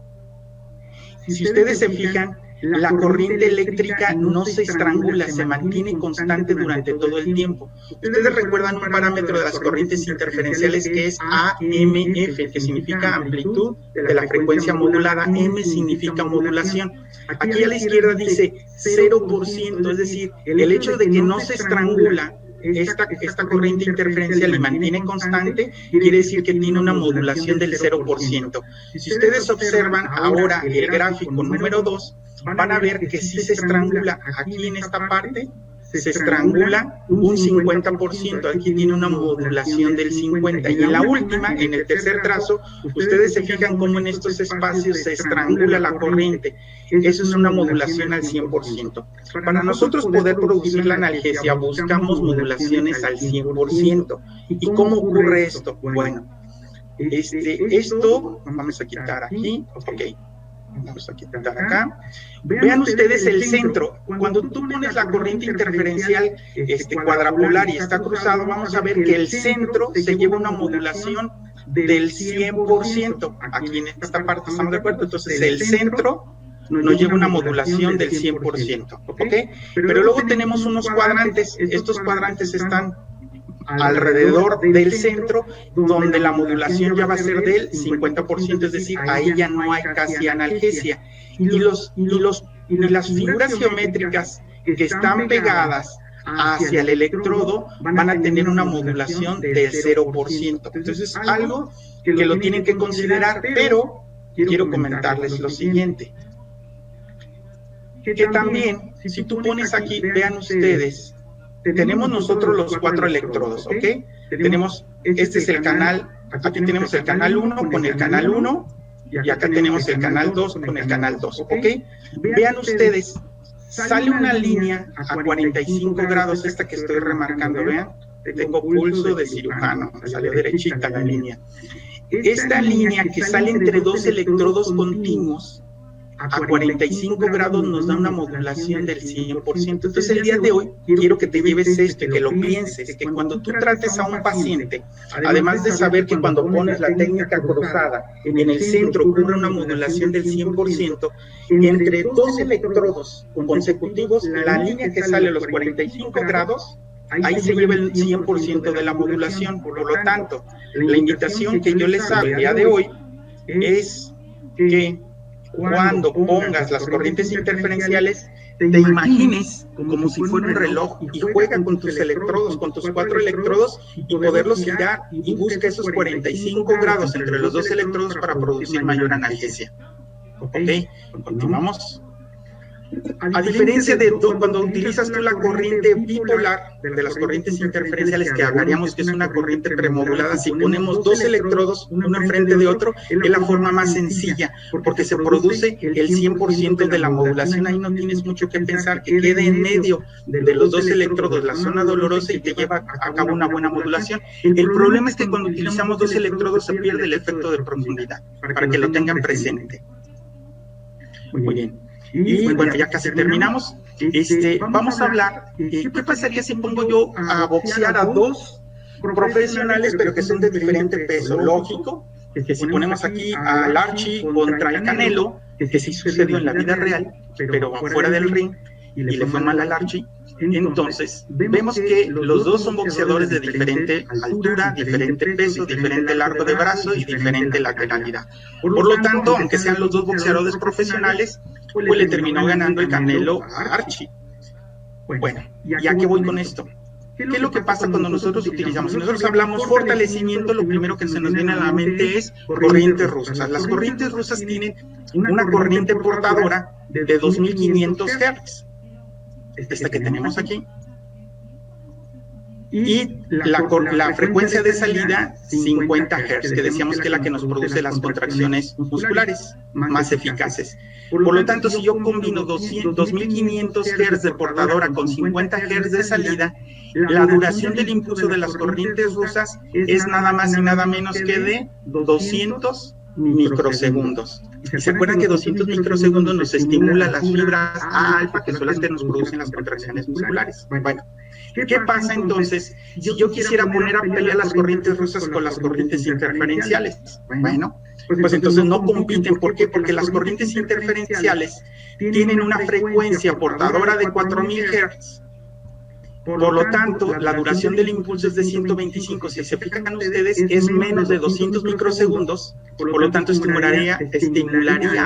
si ustedes se fijan, la corriente eléctrica no se estrangula, se mantiene constante durante todo el tiempo. Ustedes recuerdan un parámetro de las corrientes interferenciales que es AMF, que significa amplitud de la frecuencia modulada, M significa modulación. Aquí a la izquierda dice 0%, es decir, el hecho de que no se estrangula esta corriente interferencial y mantiene constante, quiere decir que tiene una modulación del 0%. Si ustedes observan ahora el gráfico número 2, van a ver que sí se estrangula aquí en esta parte, se estrangula un 50%, aquí tiene una modulación del 50%, y en la última, en el tercer trazo, ustedes se fijan cómo en estos espacios se estrangula la corriente. Eso es una modulación al 100%. Para nosotros poder producir la analgesia, buscamos modulaciones al 100%. ¿Y cómo ocurre esto? Bueno, esto, vamos a quitar aquí, ok. Vamos a quitar acá. Vean ustedes el centro. Cuando tú pones la corriente interferencial cuadrapolar y está cruzado, vamos a ver que el centro se lleva una modulación del 100%. Aquí en esta parte, ¿estamos de acuerdo? Entonces el centro nos lleva una modulación del 100%, ¿ok? Pero luego tenemos unos cuadrantes. Estos cuadrantes están alrededor del centro, donde la modulación ya va a ser del 50%, es decir, ahí ya no hay casi analgesia. Y las figuras geométricas que están pegadas hacia el electrodo van a tener una modulación del 0%. Entonces, algo que lo tienen que considerar, pero quiero comentarles lo siguiente. Que también, si tú pones aquí, vean ustedes, tenemos nosotros los 4 electrodos, ¿ok? Tenemos, este es el canal, aquí tenemos el canal 1 con el canal 1, y acá tenemos el canal 2 con el canal 2, ¿ok? Vean ustedes, sale una línea a 45 grados, esta que estoy remarcando, vean, tengo pulso de cirujano, salió derechita la línea. Esta línea que sale entre 2 electrodos continuos, a 45 grados nos da una modulación del 100%. Entonces el día de hoy quiero que te lleves esto y que lo pienses, que cuando tú trates a un paciente, además de saber que cuando pones la técnica cruzada, en el centro ocurre una modulación del 100%, entre 2 electrodos consecutivos, la línea que sale a los 45 grados, ahí se lleva el 100% de la modulación. Por lo tanto, la invitación que yo les hago el día de hoy es que cuando pongas las corrientes interferenciales, te imagines como si fuera un reloj y juega con tus electrodos, con tus 4 electrodos, y poderlos girar, y busca esos 45 grados entre los 2 electrodos para producir mayor analgesia. ¿Ok? Continuamos. A diferencia de cuando utilizas tú la corriente bipolar, de las corrientes interferenciales que hablaríamos que es una corriente premodulada, si ponemos 2 electrodos uno enfrente de otro, es la forma más sencilla, porque se produce el 100% de la modulación. Ahí no tienes mucho que pensar, que quede en medio de los 2 electrodos la zona dolorosa y te lleva a cabo una buena modulación. El problema es que cuando utilizamos 2 electrodos se pierde el efecto de profundidad, para que lo tengan presente. Muy bien. Y bueno, ya casi terminamos. Vamos a hablar, ¿qué pasaría si pongo yo a boxear a 2 profesionales, pero que son de diferente peso. Lógico, que si ponemos aquí al Archie contra el Canelo, que sí sucedió en la vida real, pero fuera del ring, y le fue mal al Archie, entonces vemos que los dos son boxeadores de diferente altura, diferente peso, diferente largo de brazo y diferente lateralidad. Por lo tanto, aunque sean los dos boxeadores profesionales, pues le terminó ganando el Canelo a Archie. Bueno, ¿ya qué voy con esto? ¿Qué es lo que pasa cuando nosotros utilizamos? Si nosotros hablamos fortalecimiento, lo primero que se nos viene a la mente es corrientes rusas. Las corrientes rusas tienen una corriente portadora de 2500 Hz, esta que tenemos aquí, y la frecuencia de salida 50 Hz, que decíamos que es la que nos produce las contracciones musculares más eficaces. Por lo tanto, si yo combino 2500 Hz de portadora con 50 Hz de salida, la duración del impulso de las corrientes rusas es nada más y nada menos que de 200 microsegundos. Y se acuerdan que 200 microsegundos nos estimula las fibras A alfa, que son las que nos producen las contracciones musculares. Bueno, ¿qué pasa entonces si yo quisiera poner a pelear las corrientes rusas con las corrientes interferenciales? Bueno, pues entonces no compiten. ¿Por qué? Porque las corrientes interferenciales tienen una frecuencia portadora de 4000 Hz. Por lo tanto, la duración del impulso es de 125. Si se fijan ustedes, es menos de 200 microsegundos. Por lo tanto, estimularía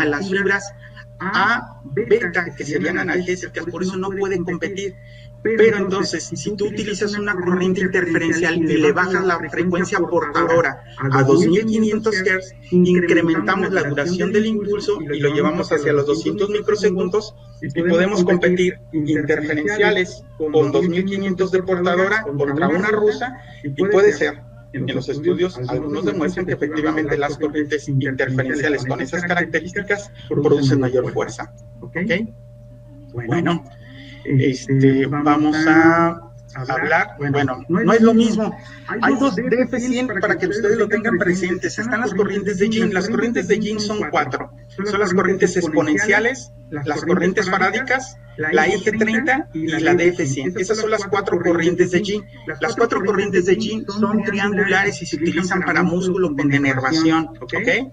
a las fibras A, beta, que serían analgésicas. Por eso no pueden competir. Pero entonces, si tú utilizas una corriente interferencial y le bajas la frecuencia portadora a 2500 Hz, incrementamos la duración del impulso y lo llevamos hacia los 200 microsegundos y podemos competir interferenciales con 2500 de portadora contra una rusa, y puede ser. En los estudios, algunos demuestran que efectivamente las corrientes interferenciales con esas características producen mayor fuerza. ¿Ok? Bueno. Vamos a hablar, bueno, no es lo mismo. Hay dos DF100 para que ustedes lo tengan presentes. Están las corrientes de Yin. Las corrientes de Yin son 4. Son las corrientes exponenciales, las corrientes farádicas, la IG30 y la DF100. Esas son las 4 corrientes de Yin. Las 4 corrientes de Yin son triangulares y se utilizan para músculo con denervación, ¿ok?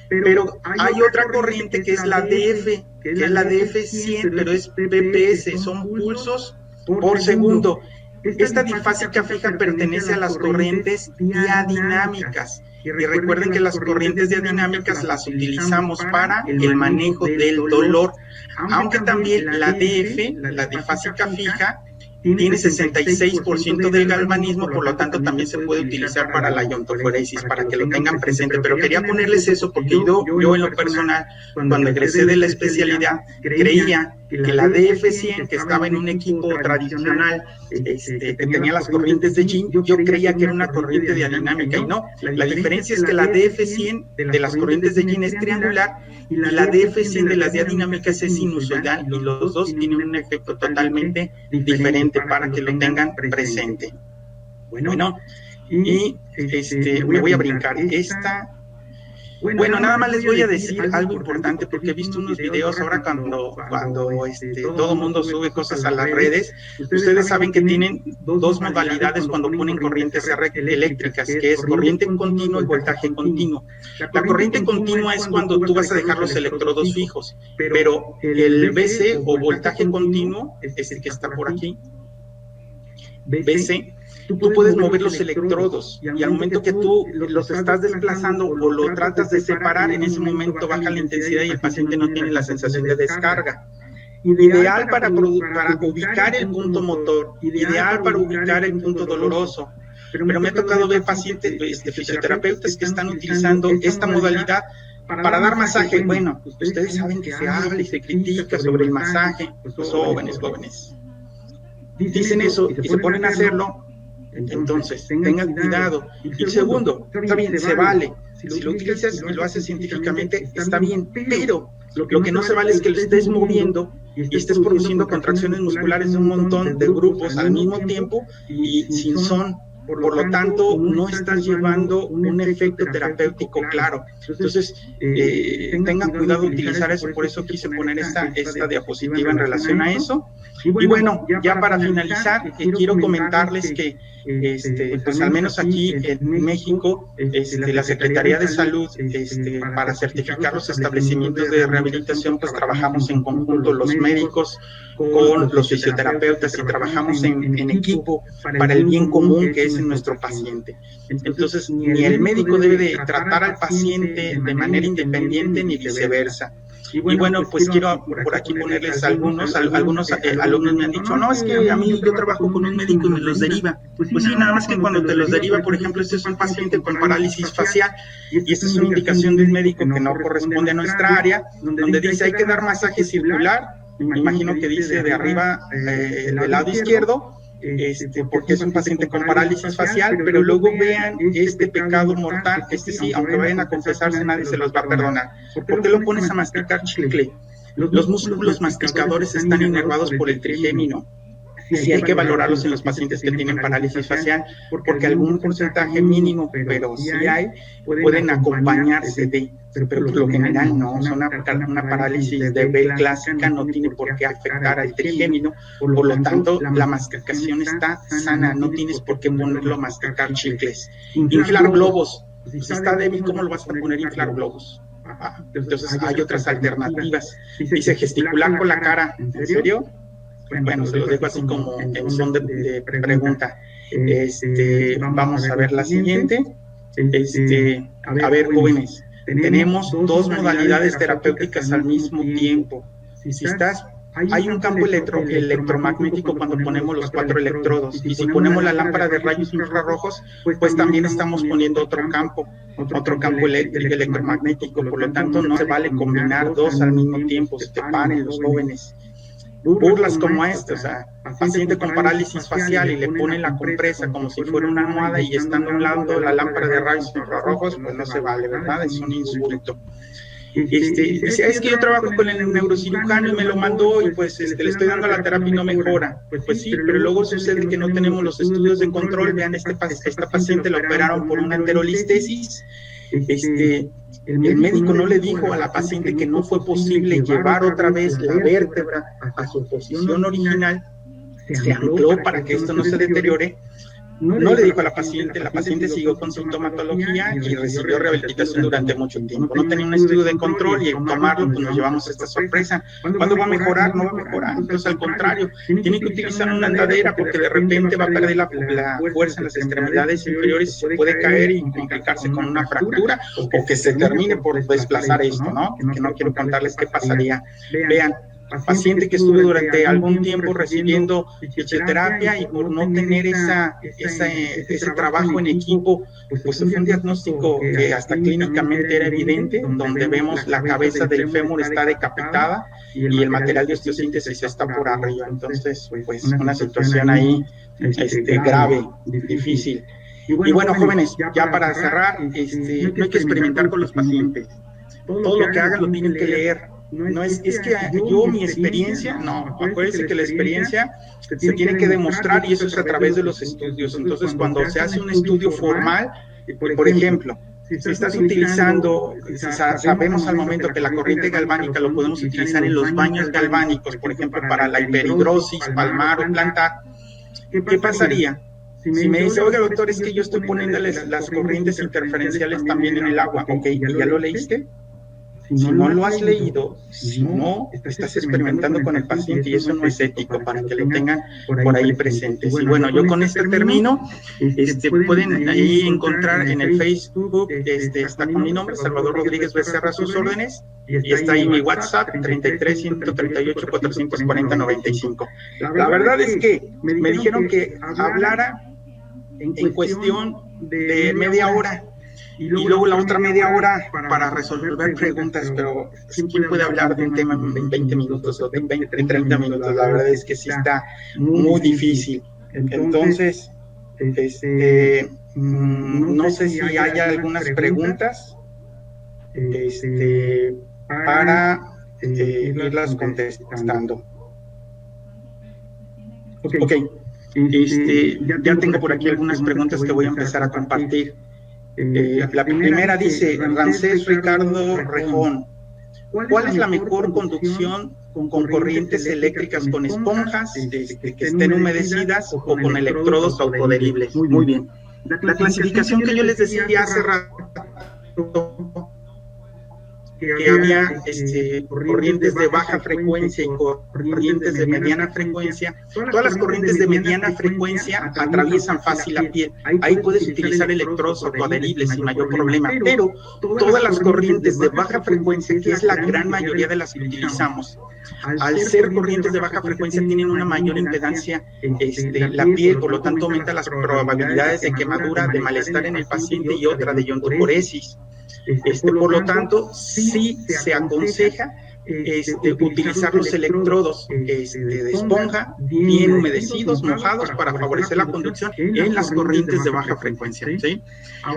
Pero hay otra corriente que es la DF, que es la DF100, pero es PPS, son pulsos por segundo. Esta difásica fija pertenece a las corrientes diadinámicas. Y recuerden que las corrientes diadinámicas las utilizamos para el manejo del dolor, aunque también la DF, la difásica fija, tiene 66% del galvanismo, por lo tanto también se puede utilizar para la iontoforesis, para que lo tengan presente. Pero quería ponerles eso porque yo en lo personal, cuando egresé de la especialidad, creía que la DF100, que estaba en un equipo tradicional, que tenía las corrientes de Yin, yo creía que era una corriente diadinámica, y no. La diferencia es que la DF100 de las corrientes de Yin es triangular y la DF100 de las diadinámicas es sinusoidal, y los dos tienen un efecto totalmente diferente, para que lo tengan presente. Bueno, y me voy a brincar esta. Bueno, nada más les voy a decir algo importante, porque he visto unos videos ahora cuando todo el mundo sube cosas a las redes. Ustedes saben que tienen dos modalidades cuando ponen corrientes eléctricas, que es corriente continua y voltaje continuo. La corriente continua es cuando tú vas a dejar los electrodos fijos, pero el BC o voltaje continuo, es el que está por aquí, BC, tú puedes mover los electrodos, y al momento que tú los estás desplazando o lo tratas de separar, en ese momento baja la intensidad y el paciente no tiene la sensación de descarga. Ideal para ubicar el punto motor, ideal para ubicar el punto doloroso. Pero me ha tocado ver pacientes, fisioterapeutas, que están utilizando esta modalidad para dar masaje. Bueno, ustedes saben que se habla y se critica sobre el masaje, los jóvenes dicen eso y se ponen a hacerlo. Entonces, tengan cuidado. Y segundo, está bien, se vale. Si lo utilizas y lo haces científicamente, está bien. Pero lo que no se vale es que lo estés moviendo y estés produciendo contracciones musculares de un montón de grupos al mismo tiempo y sin son. Por lo tanto, no estás llevando un efecto terapéutico claro. Entonces, tengan cuidado de utilizar eso. Por eso quise poner esta diapositiva en relación a eso. Y bueno, ya para finalizar, quiero comentarles que pues al menos aquí en México, la Secretaría de Salud, para certificar los establecimientos de rehabilitación, pues trabajamos en conjunto los médicos con los fisioterapeutas y trabajamos en equipo para el bien común que es en nuestro paciente. Entonces, ni el médico debe de tratar al paciente de manera independiente ni viceversa. Y bueno, pues quiero por aquí ponerles algunos alumnos me han dicho, no, es que a mí yo trabajo con un médico y me los deriva. Pues sí, nada más que cuando te los deriva, por ejemplo, este es un paciente con parálisis facial y esta es una indicación de un médico que no corresponde a nuestra área, donde dice hay que dar masaje circular, me imagino que dice de arriba del lado izquierdo, porque es un paciente con parálisis facial, pero luego vean este pecado mortal, sí, aunque vayan a confesarse, nadie se los va a perdonar. ¿Por qué lo pones a masticar chicle? Los músculos masticadores están inervados por el trigémino. Sí hay que valorarlos en los pacientes que tienen parálisis facial, porque algún porcentaje mínimo, pero sí hay, pueden acompañarse de, pero por lo general no, una parálisis de Bell clásica no tiene por qué afectar al trigémino, por lo tanto la masticación está sana, no tienes por qué ponerlo a masticar chicles. Inflar globos, si está débil, ¿cómo lo vas a poner a inflar globos? Entonces hay otras alternativas. Dice gesticular con la cara, ¿en serio? Bueno, se los dejo así como en son de pregunta. Vamos a ver la siguiente. A ver, jóvenes, tenemos dos modalidades terapéuticas al mismo tiempo. Si estás, hay un campo electromagnético cuando ponemos los 4 electrodos, y si ponemos la lámpara de rayos infrarrojos, pues también estamos poniendo otro campo electromagnético. Por lo tanto, no se vale combinar dos al mismo tiempo. Se te paren los jóvenes. Burlas como esta, o sea, paciente con parálisis facial y le ponen la compresa como si fuera una almohada y estando a un lado la lámpara de rayos infrarrojos, pues no se vale, ¿verdad? Es un insulto. Dice, es que yo trabajo con el neurocirujano y me lo mandó y pues le estoy dando la terapia y no mejora. Pues sí, pero luego sucede que no tenemos los estudios de control. Vean, esta paciente la operaron por una enterolistesis. El médico no le dijo a la paciente que no fue posible llevar otra vez la vértebra a su posición original, se ancló para que esto no se deteriore. No le dijo a la paciente siguió con sintomatología y recibió rehabilitación durante mucho tiempo. No tenía un estudio de control y al tomarlo pues nos llevamos esta sorpresa. ¿Cuándo va a mejorar? No va a mejorar. Entonces al contrario, tiene que utilizar una andadera porque de repente va a perder la fuerza en las extremidades inferiores y se puede caer y complicarse con una fractura o que se termine por desplazar esto, ¿no? Que no quiero contarles qué pasaría. Vean, paciente que estuvo durante algún tiempo recibiendo fisioterapia y por no tener ese trabajo en equipo, pues fue un diagnóstico que hasta clínicamente era evidente, donde vemos la cabeza del fémur está decapitada y el material de osteosíntesis está por arriba. Entonces, pues una situación ahí grave, difícil. Y bueno, jóvenes, ya para cerrar, no hay que experimentar con los pacientes. Todo lo que hagan lo tienen que leer. No es que yo, mi experiencia, no, acuérdense que la experiencia se tiene que demostrar y eso es a través de los estudios. Entonces, cuando se hace un estudio formal, por ejemplo, si estás utilizando, sabemos al momento que la corriente galvánica lo podemos utilizar en los baños galvánicos, por ejemplo, para la hiperhidrosis palmar o plantar, ¿qué pasaría? Si me dice, oiga doctor, es que yo estoy poniéndoles las corrientes interferenciales también en el agua, ok, ¿y ya lo leíste? Si no lo has leído, si no, estás experimentando con el paciente y eso no es ético para que lo tengan por ahí presentes. Y bueno, yo con esto termino. Pueden ahí encontrar en el Facebook, está con mi nombre, Salvador Rodríguez Becerra, a sus órdenes, y está ahí mi WhatsApp, 33 138 440 95. La verdad es que me dijeron que hablara en cuestión de media hora. Y luego la otra media hora para resolver preguntas, pero ¿quién puede hablar de un tema en 20 minutos o de 30 minutos? La verdad es que sí está muy difícil. Entonces, no sé si hay algunas preguntas para irlas contestando. Ok, ya tengo por aquí algunas preguntas que voy a empezar a compartir. La primera dice, Rancés Ricardo Rejón, ¿cuál es la mejor conducción con corrientes eléctricas con esponjas que estén humedecidas o con electrodos autoadheribles. Muy bien. La clasificación que yo les decía hace rato, que había corrientes de baja frecuencia y corrientes de mediana frecuencia. Todas las corrientes de mediana frecuencia atraviesan fácil la piel. Ahí puedes utilizar electrodos autoadheribles sin mayor problema, pero todas las corrientes de baja frecuencia, que es la gran mayoría de las que utilizamos, al ser corrientes de baja frecuencia tienen una mayor impedancia la piel, por lo tanto aumenta las probabilidades de quemadura, de malestar en el paciente y otra de iontoporesis. Por lo tanto, sí se aconseja utilizar los electrodos de esponja bien humedecidos, mojados, para favorecer la conducción en las corrientes de baja frecuencia, ¿sí?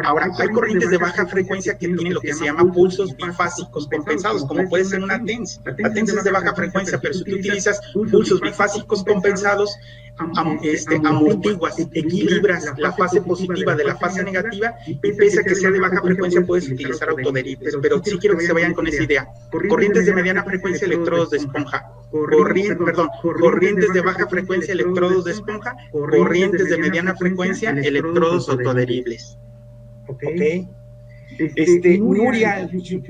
Ahora, hay corrientes de baja frecuencia que tienen lo que se llama pulsos bifásicos compensados, como puede ser una TENS. La TENS es de baja frecuencia, pero si tú utilizas pulsos bifásicos compensados, amortiguas, equilibras la fase positiva de la fase negativa, y pese a que sea de baja frecuencia puedes utilizar autoadheribles, pero sí quiero que se vayan con esa idea. Corrientes de mediana frecuencia, electrodos de esponja. Corrientes de baja frecuencia, electrodos de esponja. Corrientes de mediana frecuencia, electrodos autoadheribles. ¿Ok? Nuria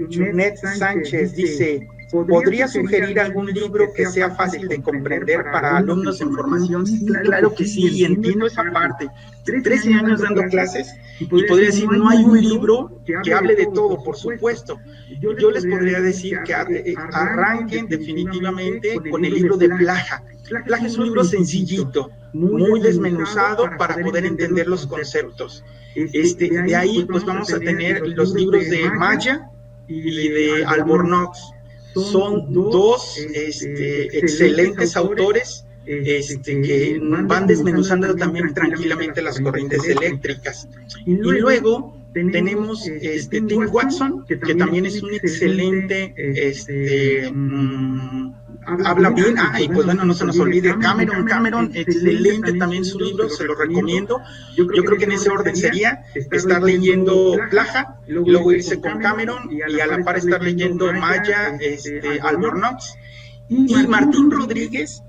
Junet Sánchez dice: ¿podría sugerir algún libro que sea fácil de comprender para alumnos en formación? Sí, claro que sí, y entiendo esa parte. 13 años dando clases, y podría decir, no hay un libro que hable de todo, por supuesto. Yo les podría decir que arranquen definitivamente con el libro de Blaha. Blaha es un libro sencillito, muy desmenuzado para poder entender los conceptos. De ahí, pues vamos a tener los libros de Maya y de Albornoz. Son dos excelentes autores que van desmenuzando también tranquilamente las corrientes eléctricas. Y luego tenemos Tim Watson, que también es un excelente, habla bien, y pues bueno, no se nos olvide Cameron, excelente también su libro, se lo recomiendo. Yo creo que en ese orden sería estar leyendo Blaha, luego irse con Cameron, y a la par estar leyendo Maya, Albornoz. Y Martín Rodríguez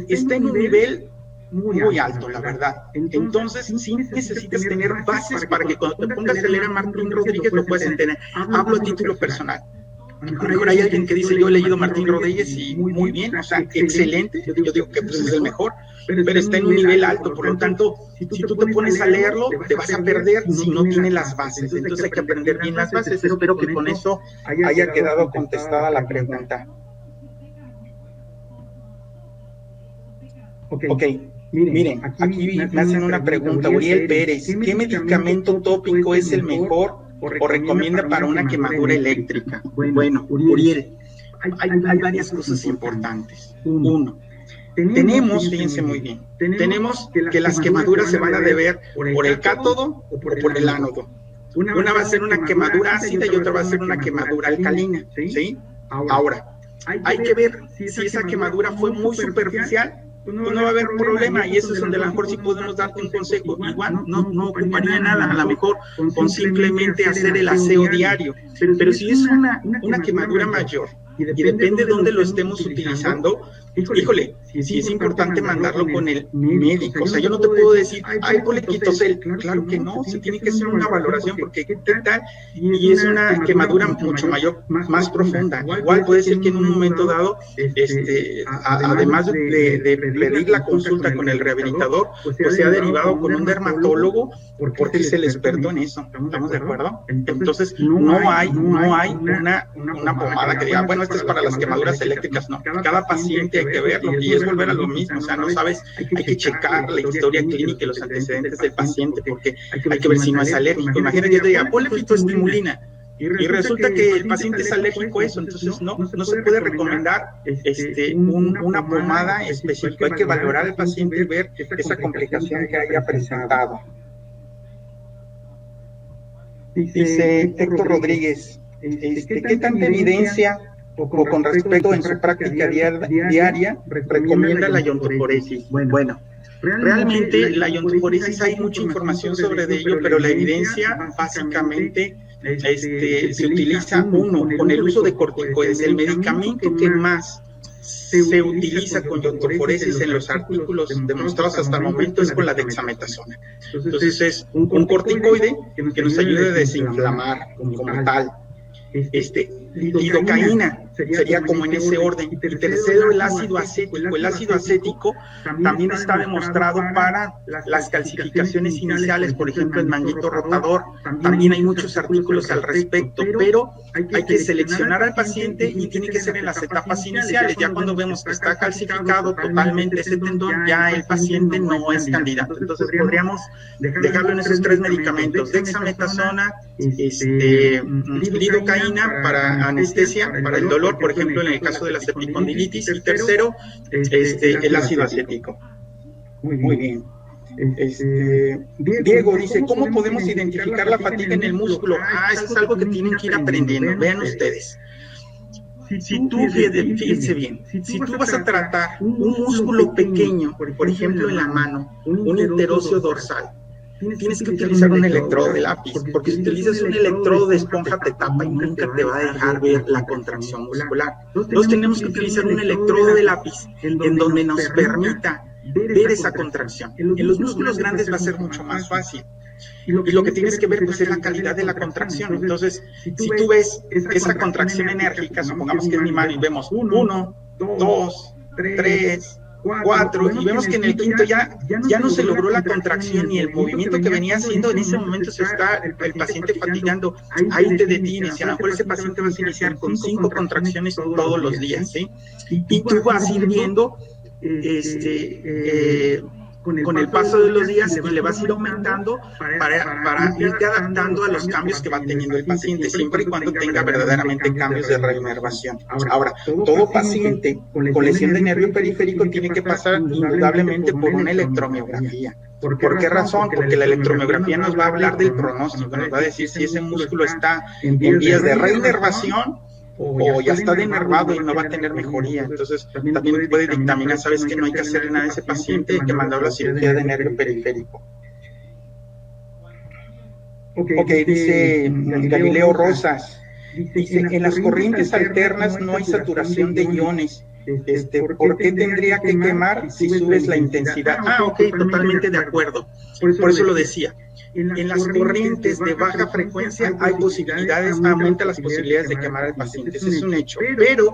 está en un nivel muy alto, la verdad. Entonces, sí necesitas tener bases para que cuando te pongas a leer a Martín Rodríguez lo puedas entender. Hablo a título personal. A lo mejor hay alguien que dice, yo he leído Martín Rodríguez y muy bien, o sea, excelente. Yo digo que pues, es el mejor, pero está en un nivel alto. Por lo tanto, si tú te pones a leerlo, te vas a perder si no tiene las bases. Entonces hay que aprender bien las bases. Espero que con eso haya quedado contestada la pregunta. Ok, miren, aquí me hacen una pregunta. Uriel Pérez, ¿qué medicamento tópico es el mejor o recomienda para una quemadura eléctrica? Bueno, Uriel, hay varias cosas importantes. Uno, fíjense muy bien, tenemos que las quemaduras se van a deber por el cátodo o por el ánodo. Una va a ser una quemadura ácida y otra va a ser una quemadura alcalina, ¿sí? Ahora, hay que ver si esa quemadura fue muy superficial, pues no va a haber problema, y eso es donde a lo mejor sí podemos darte un consejo. Igual no ocuparía nada, a lo mejor con simplemente hacer el aseo diario, pero si es una quemadura mayor y depende de dónde lo estemos utilizando, híjole, sí es importante mandarlo con el médico. O sea, yo no te puedo decir, ponle Quitosel. Claro que no, se tiene que hacer una valoración, porque qué tal, y es una quemadura mucho mayor, más profunda. Igual puede ser que en un momento dado, además de pedir la consulta con el rehabilitador, pues sea derivado con un dermatólogo, porque es el experto en eso. ¿Estamos de acuerdo? Entonces, no hay una pomada que diga, bueno, esta es para las quemaduras eléctricas. No, cada paciente hay que verlo, y es volver a lo mismo. O sea, no sabes, hay que checar la historia clínica y los antecedentes del paciente, porque hay que ver si no es alérgico. Imagínate que yo te diga, ponle fitoestimulina, y resulta que el paciente es alérgico a eso. Entonces no se puede recomendar una pomada específica. Hay que valorar al paciente y ver esa complicación que haya presentado. Dice Héctor Rodríguez, ¿qué tanta evidencia o con respecto en su práctica diaria recomienda la iontoporesis? Bueno, realmente la iontoporesis hay mucha información sobre ello, pero la evidencia básicamente se utiliza con el uso de corticoides. El medicamento que más se utiliza con iotroforesis en los artículos demostrados hasta el momento es con la dexametasona. Entonces es un corticoide que nos ayuda a desinflamar como tal. Lidocaína sería como en ese orden. Y tercero, el ácido acético. El ácido acético también está demostrado para las calcificaciones iniciales, por ejemplo, el manguito rotador. También hay muchos artículos al respecto, pero hay que seleccionar al paciente y tiene que ser en las etapas iniciales. Ya cuando vemos que está calcificado totalmente ese tendón, ya el paciente no es candidato. Entonces podríamos dejarlo en esos 3 medicamentos: dexametasona, lidocaína para anestesia, para el dolor, por ejemplo, en el caso de la epicondilitis, y tercero, el ácido acético. Muy bien. Diego dice, ¿cómo podemos identificar la fatiga en el músculo? Eso es algo que tienen que ir aprendiendo. Vean ustedes. Si tú, fíjense bien, si tú vas a tratar un músculo pequeño, por ejemplo, en la mano, un interóseo dorsal, tienes que utilizar un electrodo de lápiz, porque si utilizas un electrodo de esponja te tapa y nunca te va a dejar ver la contracción muscular. Entonces tenemos que utilizar un electrodo de lápiz en donde nos permita ver esa contracción. En los músculos grandes va a ser mucho más fácil. Y lo que tienes que ver pues es la calidad de la contracción. Entonces, si tú ves esa contracción enérgica, supongamos que es mi mano y vemos 1, 2, 3, 4, y vemos que en el quinto ya no se logró la contracción y el movimiento que venía haciendo, en ese momento se está el paciente fatigando, ahí te detienes, y a lo mejor ese paciente va a iniciar con 5 contracciones todos los días, ¿sí? Y tú vas a ir viendo con el paso de los días y le vas a ir aumentando para irte adaptando a los cambios que va teniendo el paciente, siempre y cuando tenga verdaderamente cambios de reinervación. Ahora, todo paciente con lesión de nervio periférico tiene que pasar indudablemente por una electromiografía. ¿Por qué razón? Porque la electromiografía nos va a hablar del pronóstico, nos va a decir si ese músculo está en vías de reinervación o ya está denervado y no va a tener mejoría. Entonces también puede dictaminar, sabes que no hay que hacerle nada a ese paciente, hay que mandarlo a cirugía de nervio periférico. Ok, dice Galileo Rosas, dice, en las corrientes alternas no hay saturación de iones. ¿Por qué tendría que quemar si subes la intensidad? Ok, totalmente de acuerdo. Por eso lo decía. En las corrientes de baja frecuencia hay posibilidades, aumenta las posibilidades de quemar al paciente, ese es un hecho. Pero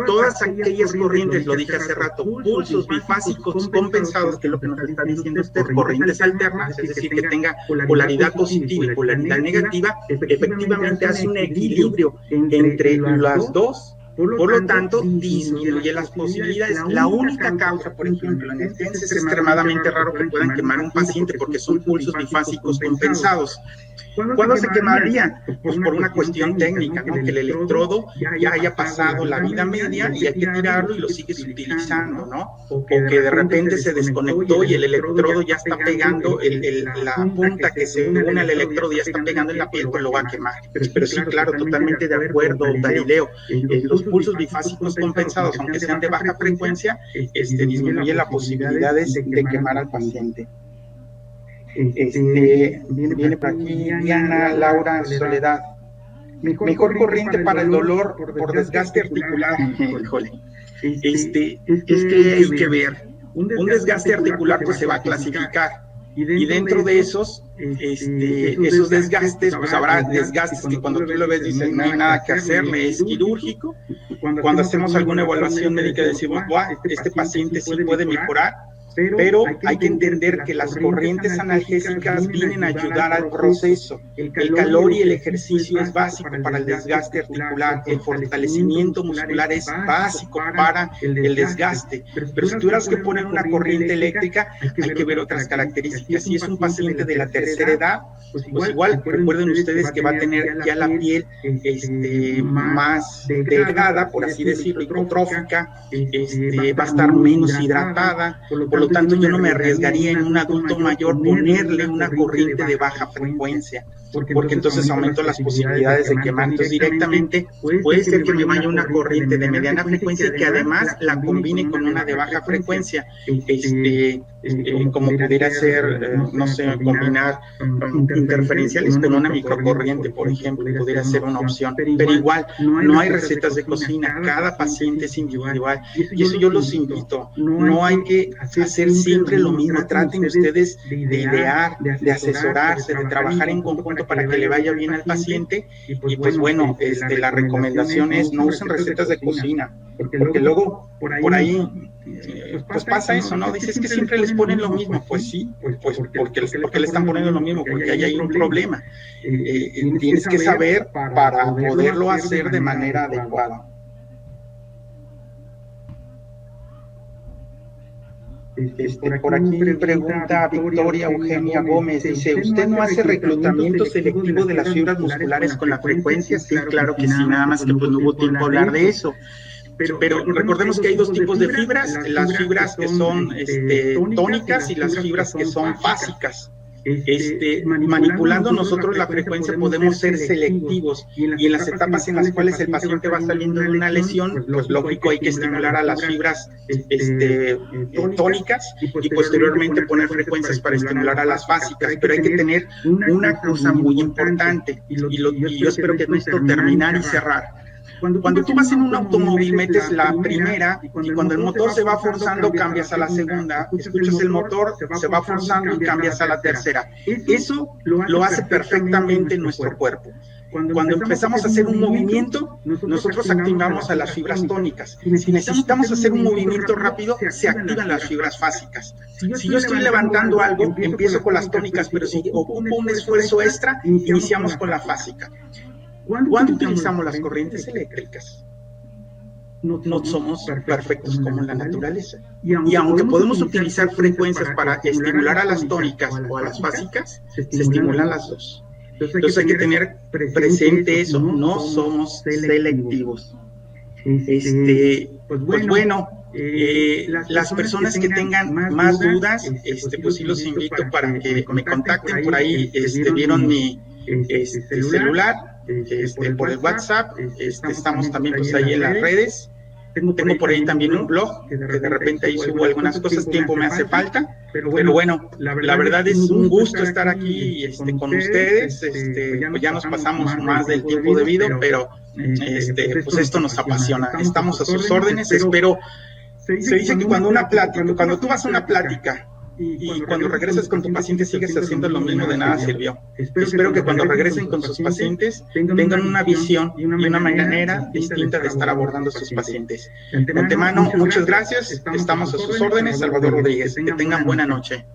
todas aquellas corrientes, lo dije hace rato, pulsos bifásicos compensados, que es lo que nos está diciendo usted, corrientes alternas, es decir, que tenga polaridad positiva y polaridad negativa, efectivamente hace un equilibrio entre las dos. Por lo tanto, disminuye las posibilidades. La única causa, por ejemplo, en el TENS es extremadamente raro que puedan quemar a un paciente porque son pulsos bifásicos compensados. ¿Cuándo se quemaría? Pues por una cuestión técnica, ¿no? Que el electrodo ya haya pasado la vida media y hay que tirarlo y lo sigues utilizando, ¿no? O que de repente se desconectó y el electrodo ya está pegando, la punta que se une al electrodo ya está pegando en la piel, pues lo va a quemar. Pero sí, claro, totalmente de acuerdo, Galileo. Los pulsos bifásicos compensados, aunque sean de baja frecuencia, disminuye las posibilidades de quemar al paciente. Viene por aquí Diana Laura Soledad. Mejor corriente para el dolor por desgaste articular. Híjole. Es que hay que ver. Un desgaste articular pues se va a clasificar. Y dentro de esos desgastes, pues habrá desgastes que cuando tú lo ves dices, no hay nada que hacerle, es quirúrgico. Cuando hacemos alguna evaluación médica decimos, este paciente sí puede mejorar. Pero hay que entender que las corrientes analgésicas vienen a ayudar al proceso. El calor y el ejercicio es básico para el desgaste articular. El fortalecimiento muscular es básico para el desgaste. Pero si tuvieras que poner una corriente eléctrica, hay que ver otras características. Si es un paciente de la tercera edad, pues igual recuerden ustedes que va a tener ya la piel más delgada, por así decirlo, hipotrófica, va a estar menos hidratada. Por lo tanto yo no me arriesgaría en un adulto mayor ponerle una corriente de baja frecuencia, porque entonces aumento las posibilidades de quemar. Entonces directamente puede ser que me vaya una corriente de mediana frecuencia y que además la combine con una de baja frecuencia, como pudiera ser, no sé, combinar interferenciales con una microcorriente, por ejemplo, pudiera ser una opción. Pero igual, no hay recetas de cocina, cada paciente es individual. Y eso yo los invito, no hay que hacer siempre lo mismo, traten ustedes de idear, de asesorarse, de trabajar en conjunto para que le vaya bien al paciente. Y pues bueno, la recomendación es no usen recetas de cocina, porque luego por ahí pues pasa eso, ¿no? Dices que siempre les ponen lo mismo. Pues sí, pues porque le están poniendo lo mismo, porque ahí hay un problema. Tienes que saber para poderlo hacer de manera adecuada. Por aquí pregunta Victoria Eugenia Gómez, dice, ¿usted no hace reclutamiento selectivo de las fibras musculares con la frecuencia? Sí, claro que sí, nada más que pues no hubo tiempo a hablar de eso. Pero recordemos que hay dos tipos de fibras, las fibras que son tónicas y las fibras que son fásicas. Manipulando nosotros la frecuencia podemos ser selectivos, y en las etapas en las cuales el paciente va saliendo de una lesión, pues lógico hay que estimular a las fibras tónicas y posteriormente poner frecuencias para estimular a las básicas, pero hay que tener una cosa muy importante, y yo espero que con esto terminar y cerrar. Cuando tú vas en un automóvil, metes la primera y cuando el motor se va forzando, cambias a la segunda, escuchas el motor, se va forzando y cambias a la tercera. Eso lo hace perfectamente nuestro cuerpo. Cuando empezamos a hacer un movimiento, nosotros activamos a las fibras tónicas. Si necesitamos hacer un movimiento rápido, se activan las fibras fásicas. Si yo estoy levantando algo, empiezo con las tónicas, pero si ocupo un esfuerzo extra, iniciamos con la fásica. ¿Cuándo utilizamos las corrientes eléctricas? No somos perfectos como en la naturaleza. Y aunque podemos utilizar frecuencias para estimular a las tónicas o a las fásicas, se estimulan las dos. Entonces hay que tener presente eso, no somos selectivos. Pues bueno, las personas que tengan más dudas, pues sí los invito para que me contacten. Por ahí vieron mi celular, por el WhatsApp, estamos también pues ahí en las redes. Tengo por ahí también un blog, que de repente ahí subo algunas cosas, tiempo me hace falta, pero bueno, la verdad es un gusto estar aquí con ustedes, pues ya nos pasamos más del tiempo debido, pero pues esto nos apasiona, estamos a sus órdenes, espero, se dice que cuando tú vas a una plática, y cuando regresas con tu paciente sigues haciendo lo mismo, de nada sirvió. Espero que cuando regresen con sus pacientes tengan una visión y una manera distinta de estar abordando a sus pacientes. De antemano, muchas gracias, estamos a sus órdenes, Salvador Rodríguez, que tengan buena noche.